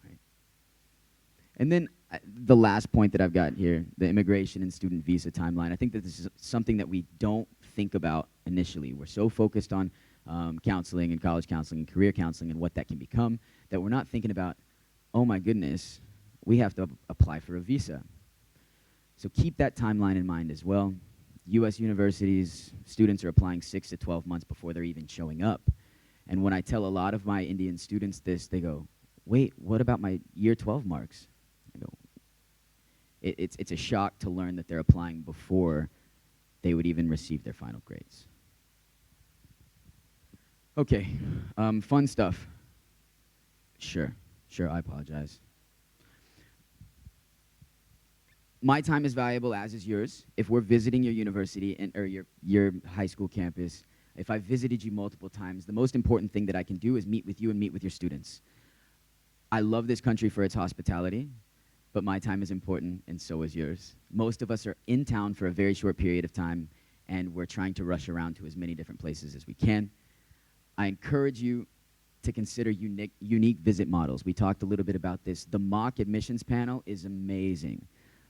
Right. And then the last point that I've got here, the immigration and student visa timeline, I think that this is something that we don't think about initially. We're so focused on counseling and college counseling and career counseling and what that can become that we're not thinking about, oh my goodness, we have to apply for a visa. So keep that timeline in mind as well. US universities, students are applying 6 to 12 months before they're even showing up. And when I tell a lot of my Indian students this, they go, wait, what about my year 12 marks? I go, it's a shock to learn that they're applying before they would even receive their final grades. Okay, fun stuff. Sure, I apologize. My time is valuable, as is yours. If we're visiting your university or your high school campus, if I've visited you multiple times, the most important thing that I can do is meet with you and meet with your students. I love this country for its hospitality, but my time is important, and so is yours. Most of us are in town for a very short period of time, and we're trying to rush around to as many different places as we can. I encourage you to consider unique visit models. We talked a little bit about this. The mock admissions panel is amazing.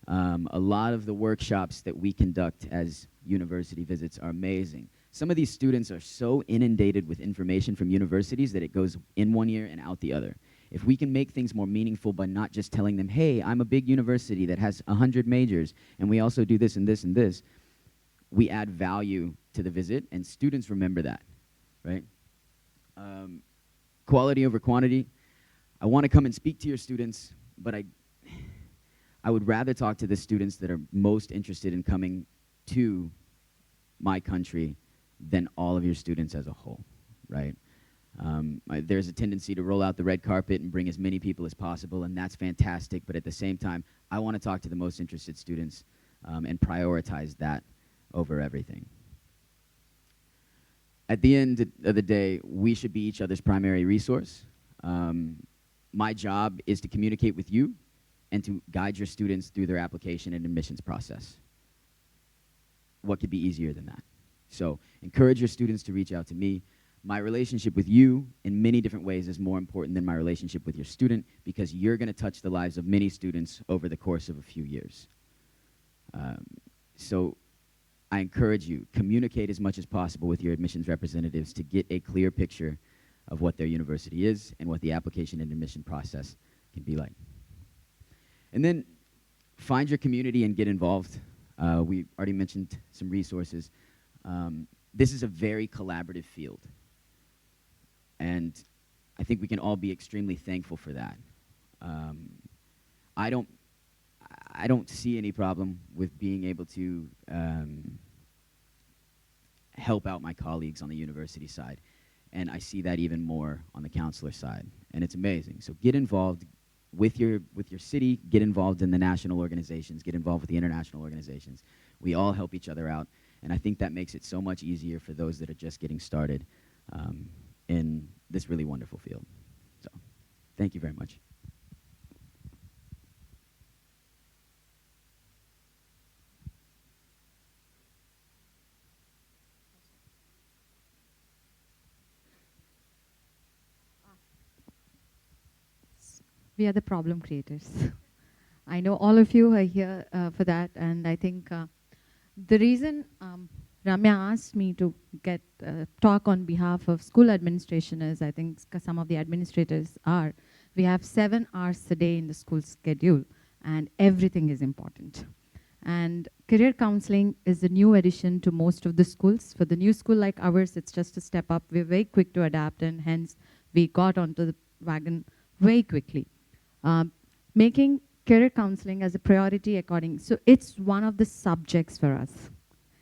A lot of the workshops that we conduct as university visits are amazing. Some of these students are so inundated with information from universities that it goes in one ear and out the other. If we can make things more meaningful by not just telling them, hey, I'm a big university that has 100 majors, and we also do this and this and this, we add value to the visit, and students remember that, right? Quality over quantity. I want to come and speak to your students, but I would rather talk to the students that are most interested in coming to my country than all of your students as a whole, right? There's a tendency to roll out the red carpet and bring as many people as possible, and that's fantastic, but at the same time, I want to talk to the most interested students and prioritize that over everything. At the end of the day, we should be each other's primary resource. My job is to communicate with you and to guide your students through their application and admissions process. What could be easier than that? So encourage your students to reach out to me. My relationship with you in many different ways is more important than my relationship with your student because you're going to touch the lives of many students over the course of a few years. So I encourage you, communicate as much as possible with your admissions representatives to get a clear picture of what their university is and what the application and admission process can be like. And then find your community and get involved. We already mentioned some resources. This is a very collaborative field. And I think we can all be extremely thankful for that. I don't see any problem with being able to help out my colleagues on the university side. And I see that even more on the counselor side. And it's amazing. So get involved with your city, get involved in the national organizations, get involved with the international organizations. We all help each other out. And I think that makes it so much easier for those that are just getting started in this really wonderful field. So thank you very much. We are the problem creators. I know all of you are here for that, and I think the reason Ramya asked me to get talk on behalf of school administration is, I think some of the administrators are, we have 7 hours a day in the school schedule, and everything is important. And career counseling is a new addition to most of the schools. For the new school like ours, it's just a step up. We're very quick to adapt, and hence we got onto the wagon very quickly. Making career counseling as a priority so it's one of the subjects for us.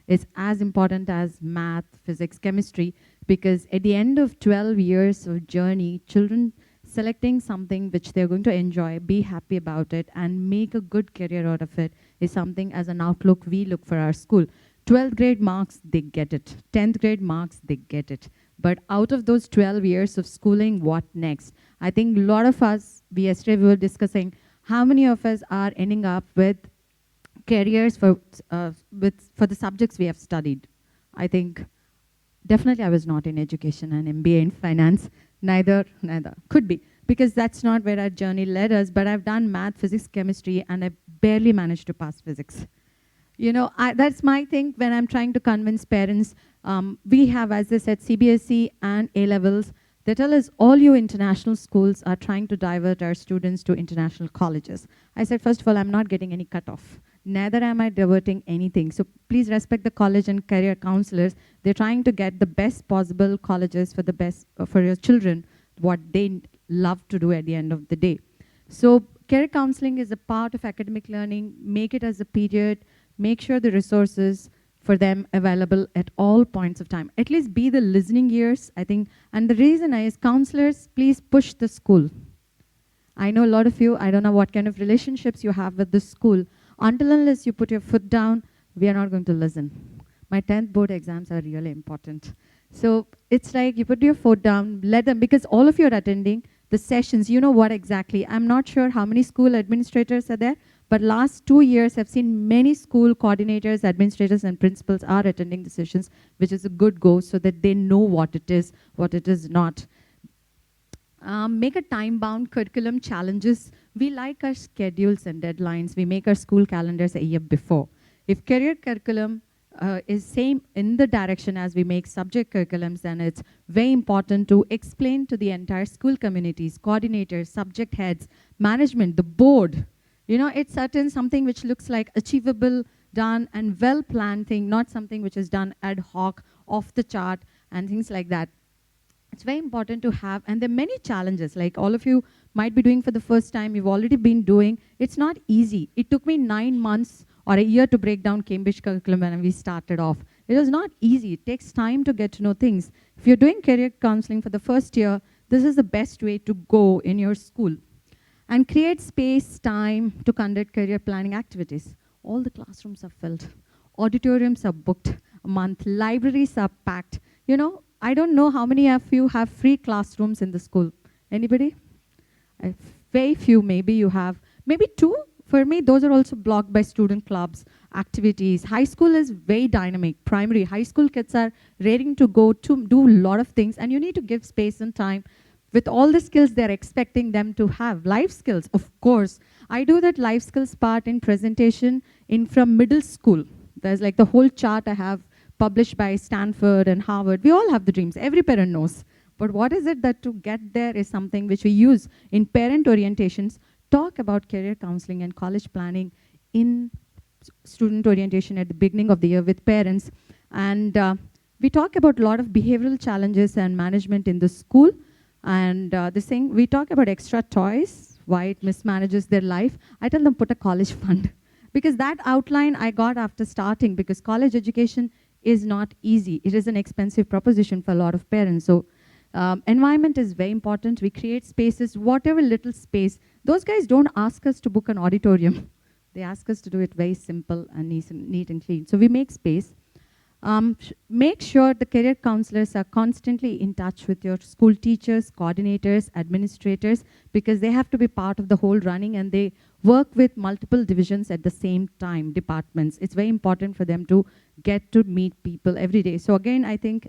It's as important as math, physics, chemistry, because at the end of 12 years of journey, children selecting something which they're going to enjoy, be happy about it, and make a good career out of it is something as an outlook we look for our school. 12th grade marks, they get it. 10th grade marks, they get it. But out of those 12 years of schooling, what next? I think a lot of us, yesterday we were discussing, how many of us are ending up with careers for the subjects we have studied? I think Definitely, I was not in education and MBA in finance. Neither. Could be. Because that's not where our journey led us. But I've done math, physics, chemistry, and I barely managed to pass physics. You know, that's my thing when I'm trying to convince parents. We have, as I said, CBSE and A-levels. They tell us all you international schools are trying to divert our students to international colleges. I said, first of all, I'm not getting any cutoff. Neither am I diverting anything. So please respect the college and career counselors. They're trying to get the best possible colleges for the best for your children, what they love to do at the end of the day. So career counseling is a part of academic learning. Make it as a period. Make sure the resources for them available at all points of time. At least be the listening ears, I think. And the reason is counselors, please push the school. I know a lot of you, I don't know what kind of relationships you have with the school. Until unless you put your foot down, we are not going to listen. My 10th board exams are really important. So it's like you put your foot down, let them, because all of you are attending the sessions, you know what exactly. I'm not sure how many school administrators are there, but last 2 years, I've seen many school coordinators, administrators, and principals are attending the sessions, which is a good go so that they know what it is not. Make a time-bound curriculum challenges. We like our schedules and deadlines. We make our school calendars a year before. If career curriculum is same in the direction as we make subject curriculums, then it's very important to explain to the entire school communities, coordinators, subject heads, management, the board. You know, it's certain something which looks like achievable, done, and well-planned thing, not something which is done ad hoc, off the chart, and things like that. It's very important to have, and there are many challenges, like all of you might be doing for the first time, you've already been doing. It's not easy. It took me 9 months or a year to break down Cambridge curriculum when we started off. It was not easy. It takes time to get to know things. If you're doing career counseling for the first year, this is the best way to go in your school. And create space, time to conduct career planning activities. All the classrooms are filled. Auditoriums are booked a month. Libraries are packed. You know, I don't know how many of you have free classrooms in the school. Anybody? Very few, maybe you have. Maybe 2. For me, those are also blocked by student clubs, activities. High school is very dynamic. Primary, high school kids are raring to go to do a lot of things, and you need to give space and time with all the skills they're expecting them to have. Life skills, of course. I do that life skills part in presentation from middle school. There's like the whole chart I have published by Stanford and Harvard. We all have the dreams. Every parent knows. But what is it that to get there is something which we use in parent orientations. Talk about career counseling and college planning in student orientation at the beginning of the year with parents. And we talk about a lot of behavioral challenges and management in the school. And we talk about extra toys, why it mismanages their life. I tell them put a college fund. Because that outline I got after starting, because college education is not easy. It is an expensive proposition for a lot of parents. So environment is very important. We create spaces, whatever little space. Those guys don't ask us to book an auditorium. They ask us to do it very simple and neat and clean. So we make space. Make sure the career counselors are constantly in touch with your school teachers, coordinators, administrators, because they have to be part of the whole running, and they work with multiple divisions at the same time, departments. It's very important for them to get to meet people every day. So again, I think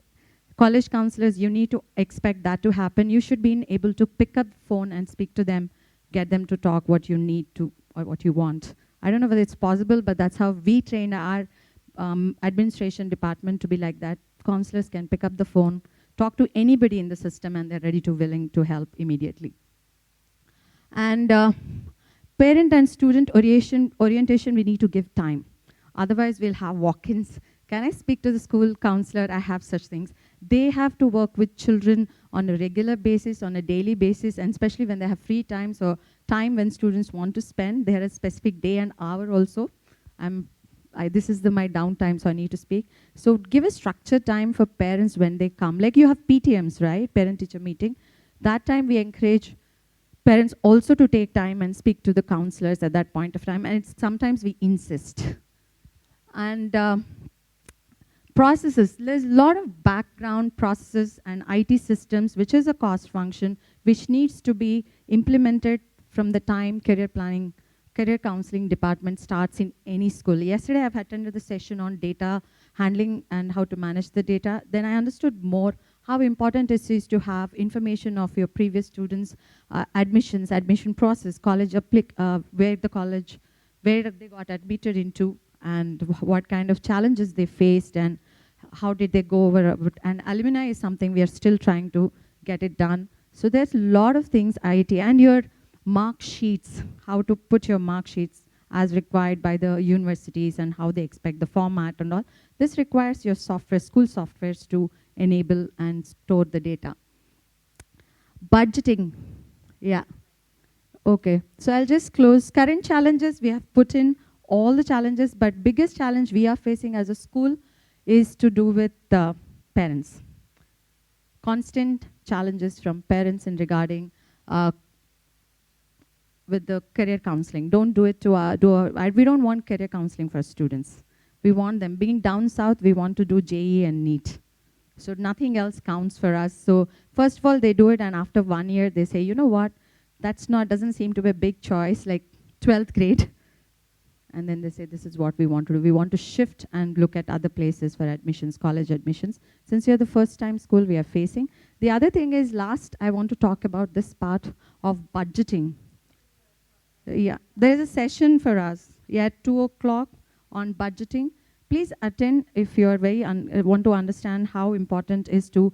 college counselors, you need to expect that to happen. You should be able to pick up the phone and speak to them, get them to talk what you need to or what you want. I don't know whether it's possible, but that's how we train our administration department to be like that. Counselors can pick up the phone, talk to anybody in the system, and they're ready to willing to help immediately. And parent and student orientation, we need to give time. Otherwise, we'll have walk-ins. Can I speak to the school counselor? I have such things. They have to work with children on a regular basis, on a daily basis, and especially when they have free time, so time when students want to spend. They have a specific day and hour also. This is my downtime, so I need to speak. So give a structured time for parents when they come. Like you have PTMs, right? Parent-teacher meeting. That time we encourage parents also to take time and speak to the counselors at that point of time. And sometimes we insist. And processes. There's a lot of background processes and IT systems, which is a cost function, which needs to be implemented from the time career counseling department starts in any school. Yesterday, I've attended the session on data handling and how to manage the data. Then I understood more how important it is to have information of your previous students' admissions, admission process, where they got admitted into, and what kind of challenges they faced, and how did they go over. And alumni is something we are still trying to get it done. So there's a lot of things, IIT, and your mark sheets, how to put your mark sheets as required by the universities and how they expect the format and all. This requires your software, school softwares to enable and store the data. Budgeting, yeah. Okay, so I'll just close. Current challenges, we have put in all the challenges, but biggest challenge we are facing as a school is to do with parents. Constant challenges from parents in regarding with the career counseling. Don't do it to we don't want career counseling for students. We want them, being down south, we want to do JE and NEET. So nothing else counts for us. So first of all, they do it, and after 1 year, they say, you know what, doesn't seem to be a big choice, like 12th grade. And then they say, this is what we want to do. We want to shift and look at other places for admissions, college admissions. Since you're the first time school we are facing. The other thing is, last, I want to talk about this part of budgeting. Yeah, there is a session for us, at 2 o'clock on budgeting. Please attend if you're want to understand how important it is to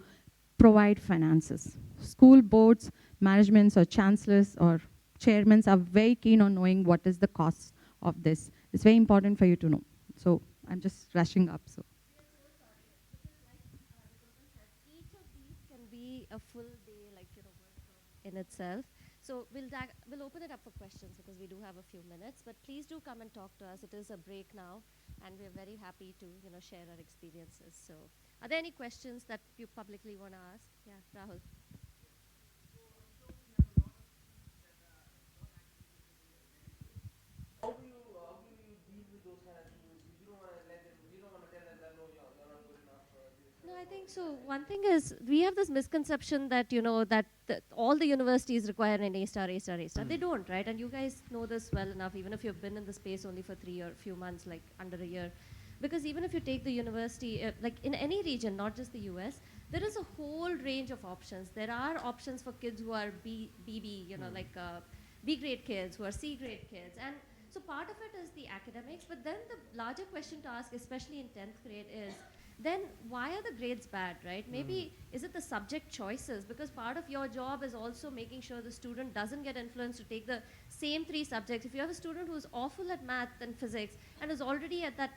provide finances. School boards, managements, or chancellors or chairmen are very keen on knowing what is the cost of this. It's very important for you to know. So I'm just rushing up. So each of these can be a full day, workshop in itself. So we'll open it up for questions because we do have a few minutes. But please do come and talk to us. It is a break now, and we're very happy to share our experiences. So are there any questions that you publicly want to ask? Yeah, Rahul. How do you deal with those kind of students? You don't want to let them. You don't want to tell them that no, you're not good enough. No, I think so. One thing is we have this misconception that that all the universities require an A star, A star, A star. They don't, right? And you guys know this well enough, even if you've been in the space only for 3 or a few months, like under a year. Because even if you take the university, like in any region, not just the US, there is a whole range of options. There are options for kids who are BB, B grade kids, who are C grade kids, and so part of it is the academics. But then the larger question to ask, especially in 10th grade, is then why are the grades bad, right? Maybe is it the subject choices? Because part of your job is also making sure the student doesn't get influenced to take the same 3 subjects. If you have a student who's awful at math and physics and is already at that,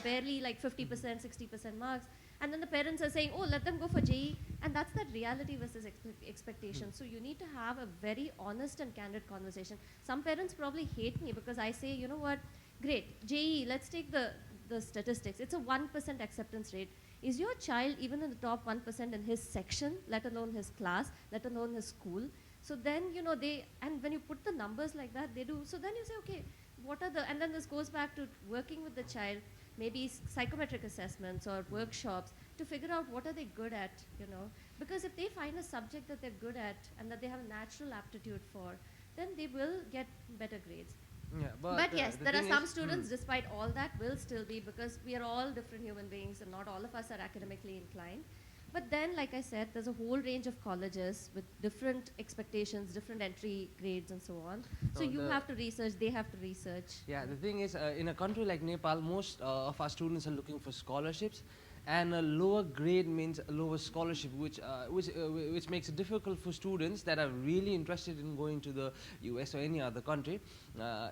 barely like 50%, 60% marks, and then the parents are saying, oh, let them go for JE, and that's that reality versus expectation. So you need to have a very honest and candid conversation. Some parents probably hate me because I say, you know what, great, JE, let's take the statistics. It's a 1% acceptance rate. Is your child even in the top 1% in his section, let alone his class, let alone his school? So then, and when you put the numbers like that, they do. So then you say, okay, and then this goes back to working with the child, maybe psychometric assessments or workshops to figure out what are they good at, Because if they find a subject that they're good at and that they have a natural aptitude for, then they will get better grades. Yeah, but yes, there are some students, despite all that, will still be, because we are all different human beings and not all of us are academically inclined. But then, like I said, there's a whole range of colleges with different expectations, different entry grades and so on. So you have to research, they have to research. Yeah, the thing is, in a country like Nepal, most of our students are looking for scholarships, and a lower grade means a lower scholarship, which makes it difficult for students that are really interested in going to the US or any other country.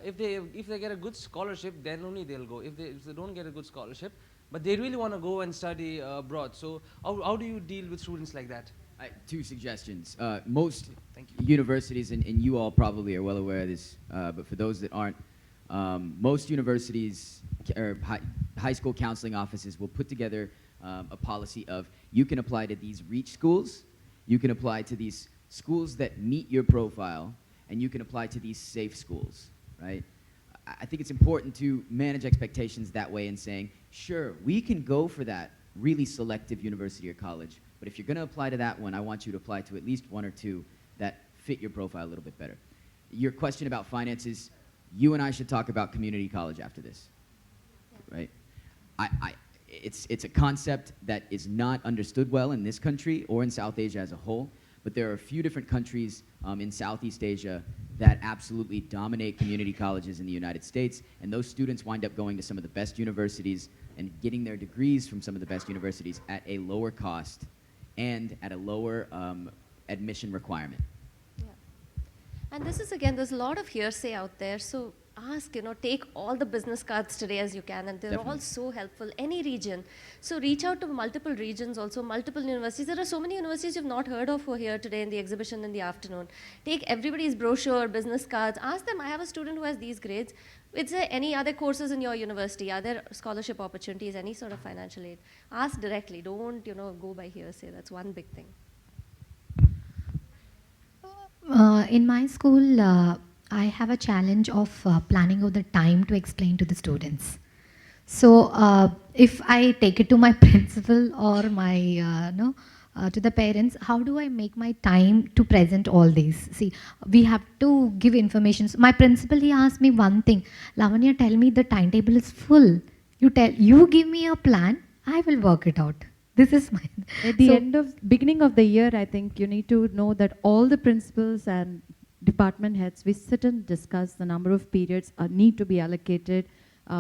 If they get a good scholarship, then only they'll go. If they don't get a good scholarship, but they really want to go and study abroad. So how do you deal with students like that? 2 suggestions. Most Thank you. universities, and you all probably are well aware of this, but for those that aren't, most universities or high school counseling offices will put together a policy of you can apply to these reach schools, you can apply to these schools that meet your profile, and you can apply to these safe schools, right? I think it's important to manage expectations that way and saying, sure, we can go for that really selective university or college, but if you're going to apply to that one, I want you to apply to at least 1 or 2 that fit your profile a little bit better. Your question about finances, you and I should talk about community college after this, right? it's a concept that is not understood well in this country or in South Asia as a whole, but there are a few different countries in Southeast Asia that absolutely dominate community colleges in the United States, and those students wind up going to some of the best universities and getting their degrees from some of the best universities at a lower cost and at a lower admission requirement. Yeah. And this is, again, there's a lot of hearsay out there, so ask, take all the business cards today as you can, and they're all so helpful, any region. So reach out to multiple regions also, multiple universities. There are so many universities you've not heard of who are here today in the exhibition in the afternoon. Take everybody's brochure, business cards, ask them, I have a student who has these grades. Is there any other courses in your university? Are there scholarship opportunities, any sort of financial aid? Ask directly, don't, go by hearsay. That's one big thing. In my school, I have a challenge of planning out the time to explain to the students. So if I take it to my principal or my to the parents, how do I make my time to present all these? See, we have to give information. So my principal, he asked me one thing, Lavanya, tell me the timetable is full. You give me a plan, I will work it out. This is my... At the beginning of the year, I think you need to know that all the principals and department heads, we sit and discuss the number of periods need to be allocated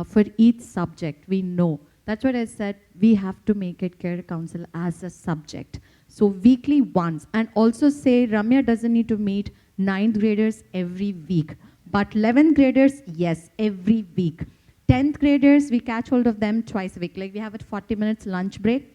for each subject. We know. That's what I said, we have to make it Career Council as a subject. So weekly once, and also say Ramya doesn't need to meet 9th graders every week, but 11th graders, yes, every week. 10th graders, we catch hold of them twice a week. Like we have a 40 minutes lunch break.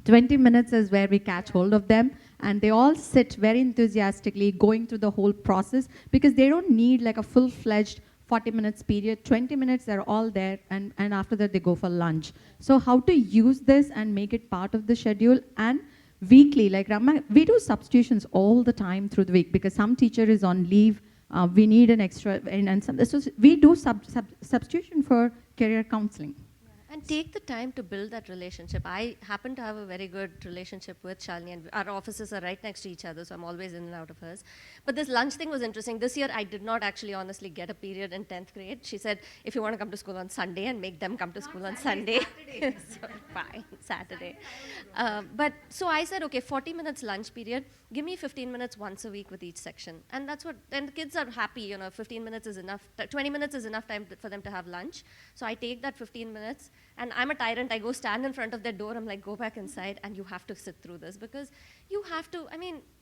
20 minutes is where we catch hold of them, and they all sit very enthusiastically going through the whole process, because they don't need like a full-fledged 40 minutes period. 20 minutes, they're all there, and after that they go for lunch. So how to use this and make it part of the schedule, and weekly, like Rama, we do substitutions all the time through the week, because some teacher is on leave, we need an extra, and so we do substitution for career counseling. And take the time to build that relationship. I happen to have a very good relationship with Shalini, and our offices are right next to each other, so I'm always in and out of hers. But this lunch thing was interesting. This year, I did not actually honestly get a period in 10th grade. She said, if you want to come to school on Sunday, and make them come to school on Sunday. So, fine, Saturday. But so I said, okay, 40 minutes lunch period. Give me 15 minutes once a week with each section. And that's what, and the kids are happy, 15 minutes is enough, 20 minutes is enough time for them to have lunch. So I take that 15 minutes, and I'm a tyrant. I go stand in front of their door. I'm like, go back inside, and you have to sit through this, because you have to,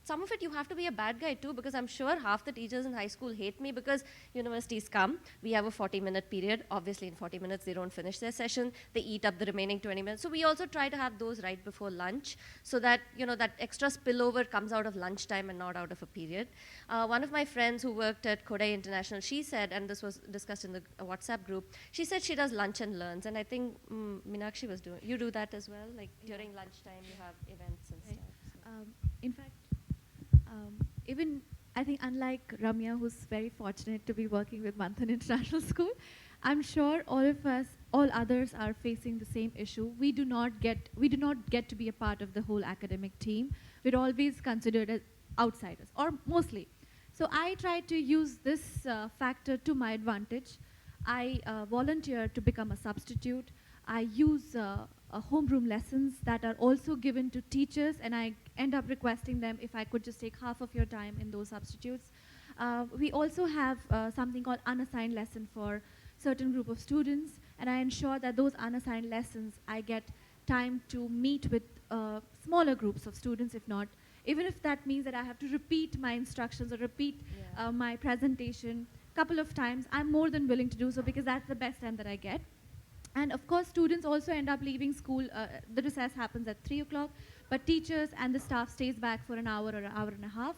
some of it you have to be a bad guy too, because I'm sure half the teachers in high school hate me, because universities come, we have a 40-minute period. Obviously in 40 minutes they don't finish their session, they eat up the remaining 20 minutes. So we also try to have those right before lunch, so that that extra spillover comes out of lunchtime and not out of a period. One of my friends who worked at Kodai International, she said, and this was discussed in the WhatsApp group, she said she does lunch and learns, and I think Meenakshi was doing, you do that as well, like during lunchtime you have events and stuff. So. In fact, even I think unlike Ramya, who's very fortunate to be working with Manthan International School, I'm sure all of us, all others are facing the same issue. We do not get to be a part of the whole academic team. We're always considered as outsiders, or mostly. So I try to use this factor to my advantage. I volunteer to become a substitute. I use homeroom lessons that are also given to teachers, and I end up requesting them if I could just take half of your time in those substitutes. We also have something called unassigned lesson for certain group of students, and I ensure that those unassigned lessons, I get time to meet with smaller groups of students, even if that means that I have to repeat my instructions or repeat my presentation a couple of times. I'm more than willing to do so, because that's the best time that I get. And of course, students also end up leaving school. The recess happens at 3 o'clock, but teachers and the staff stays back for an hour or an hour and a half.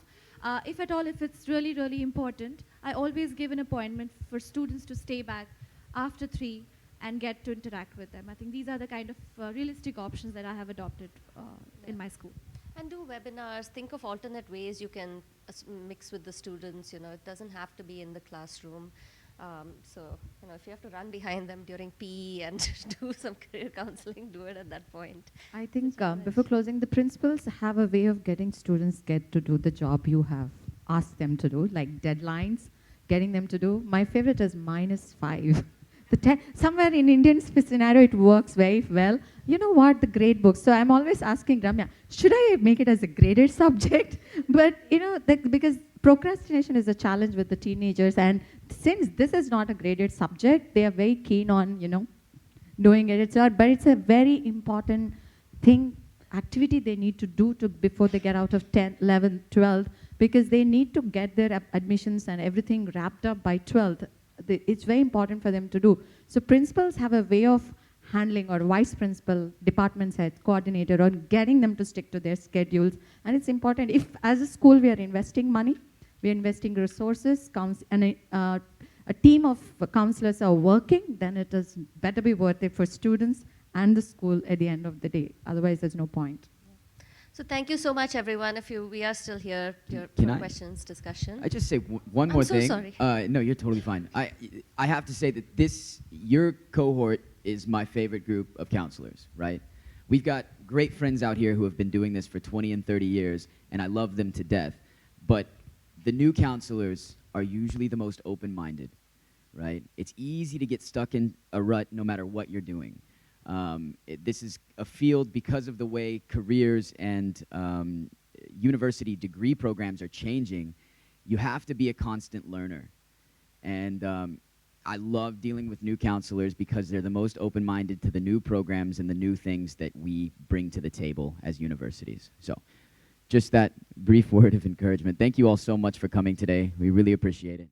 If at all, if it's really, really important, I always give an appointment for students to stay back after 3 and get to interact with them. I think these are the kind of realistic options that I have adopted in my school. And do webinars, think of alternate ways you can mix with the students, it doesn't have to be in the classroom. So, if you have to run behind them during PE and do some career counseling, do it at that point. I think before closing, the principals have a way of getting students to do the job you have asked them to do, like deadlines, getting them to do. My favorite is -5. Somewhere in Indian scenario, it works very well. You know what? The grade books. So I'm always asking Ramya, should I make it as a graded subject? But because procrastination is a challenge with the teenagers, and since this is not a graded subject, they are very keen on doing it. But it's a very important thing, activity they need to do before they get out of 10, 11, 12, because they need to get their admissions and everything wrapped up by 12th. It's very important for them to do. So principals have a way of handling, or vice principal, department head, coordinator, or getting them to stick to their schedules. And it's important, if as a school we are investing money, we are investing resources, and a team of counselors are working, then it is better be worth it for students and the school at the end of the day. Otherwise, there's no point. So thank you so much, everyone. We are still here for questions, discussion. I just say one more thing. I'm so sorry. No, you're totally fine. I have to say that your cohort is my favorite group of counselors, right? We've got great friends out here who have been doing this for 20 and 30 years, and I love them to death. But the new counselors are usually the most open-minded, right? It's easy to get stuck in a rut no matter what you're doing. This is a field, because of the way careers and university degree programs are changing, you have to be a constant learner. And I love dealing with new counselors because they're the most open-minded to the new programs and the new things that we bring to the table as universities. So just that brief word of encouragement. Thank you all so much for coming today. We really appreciate it.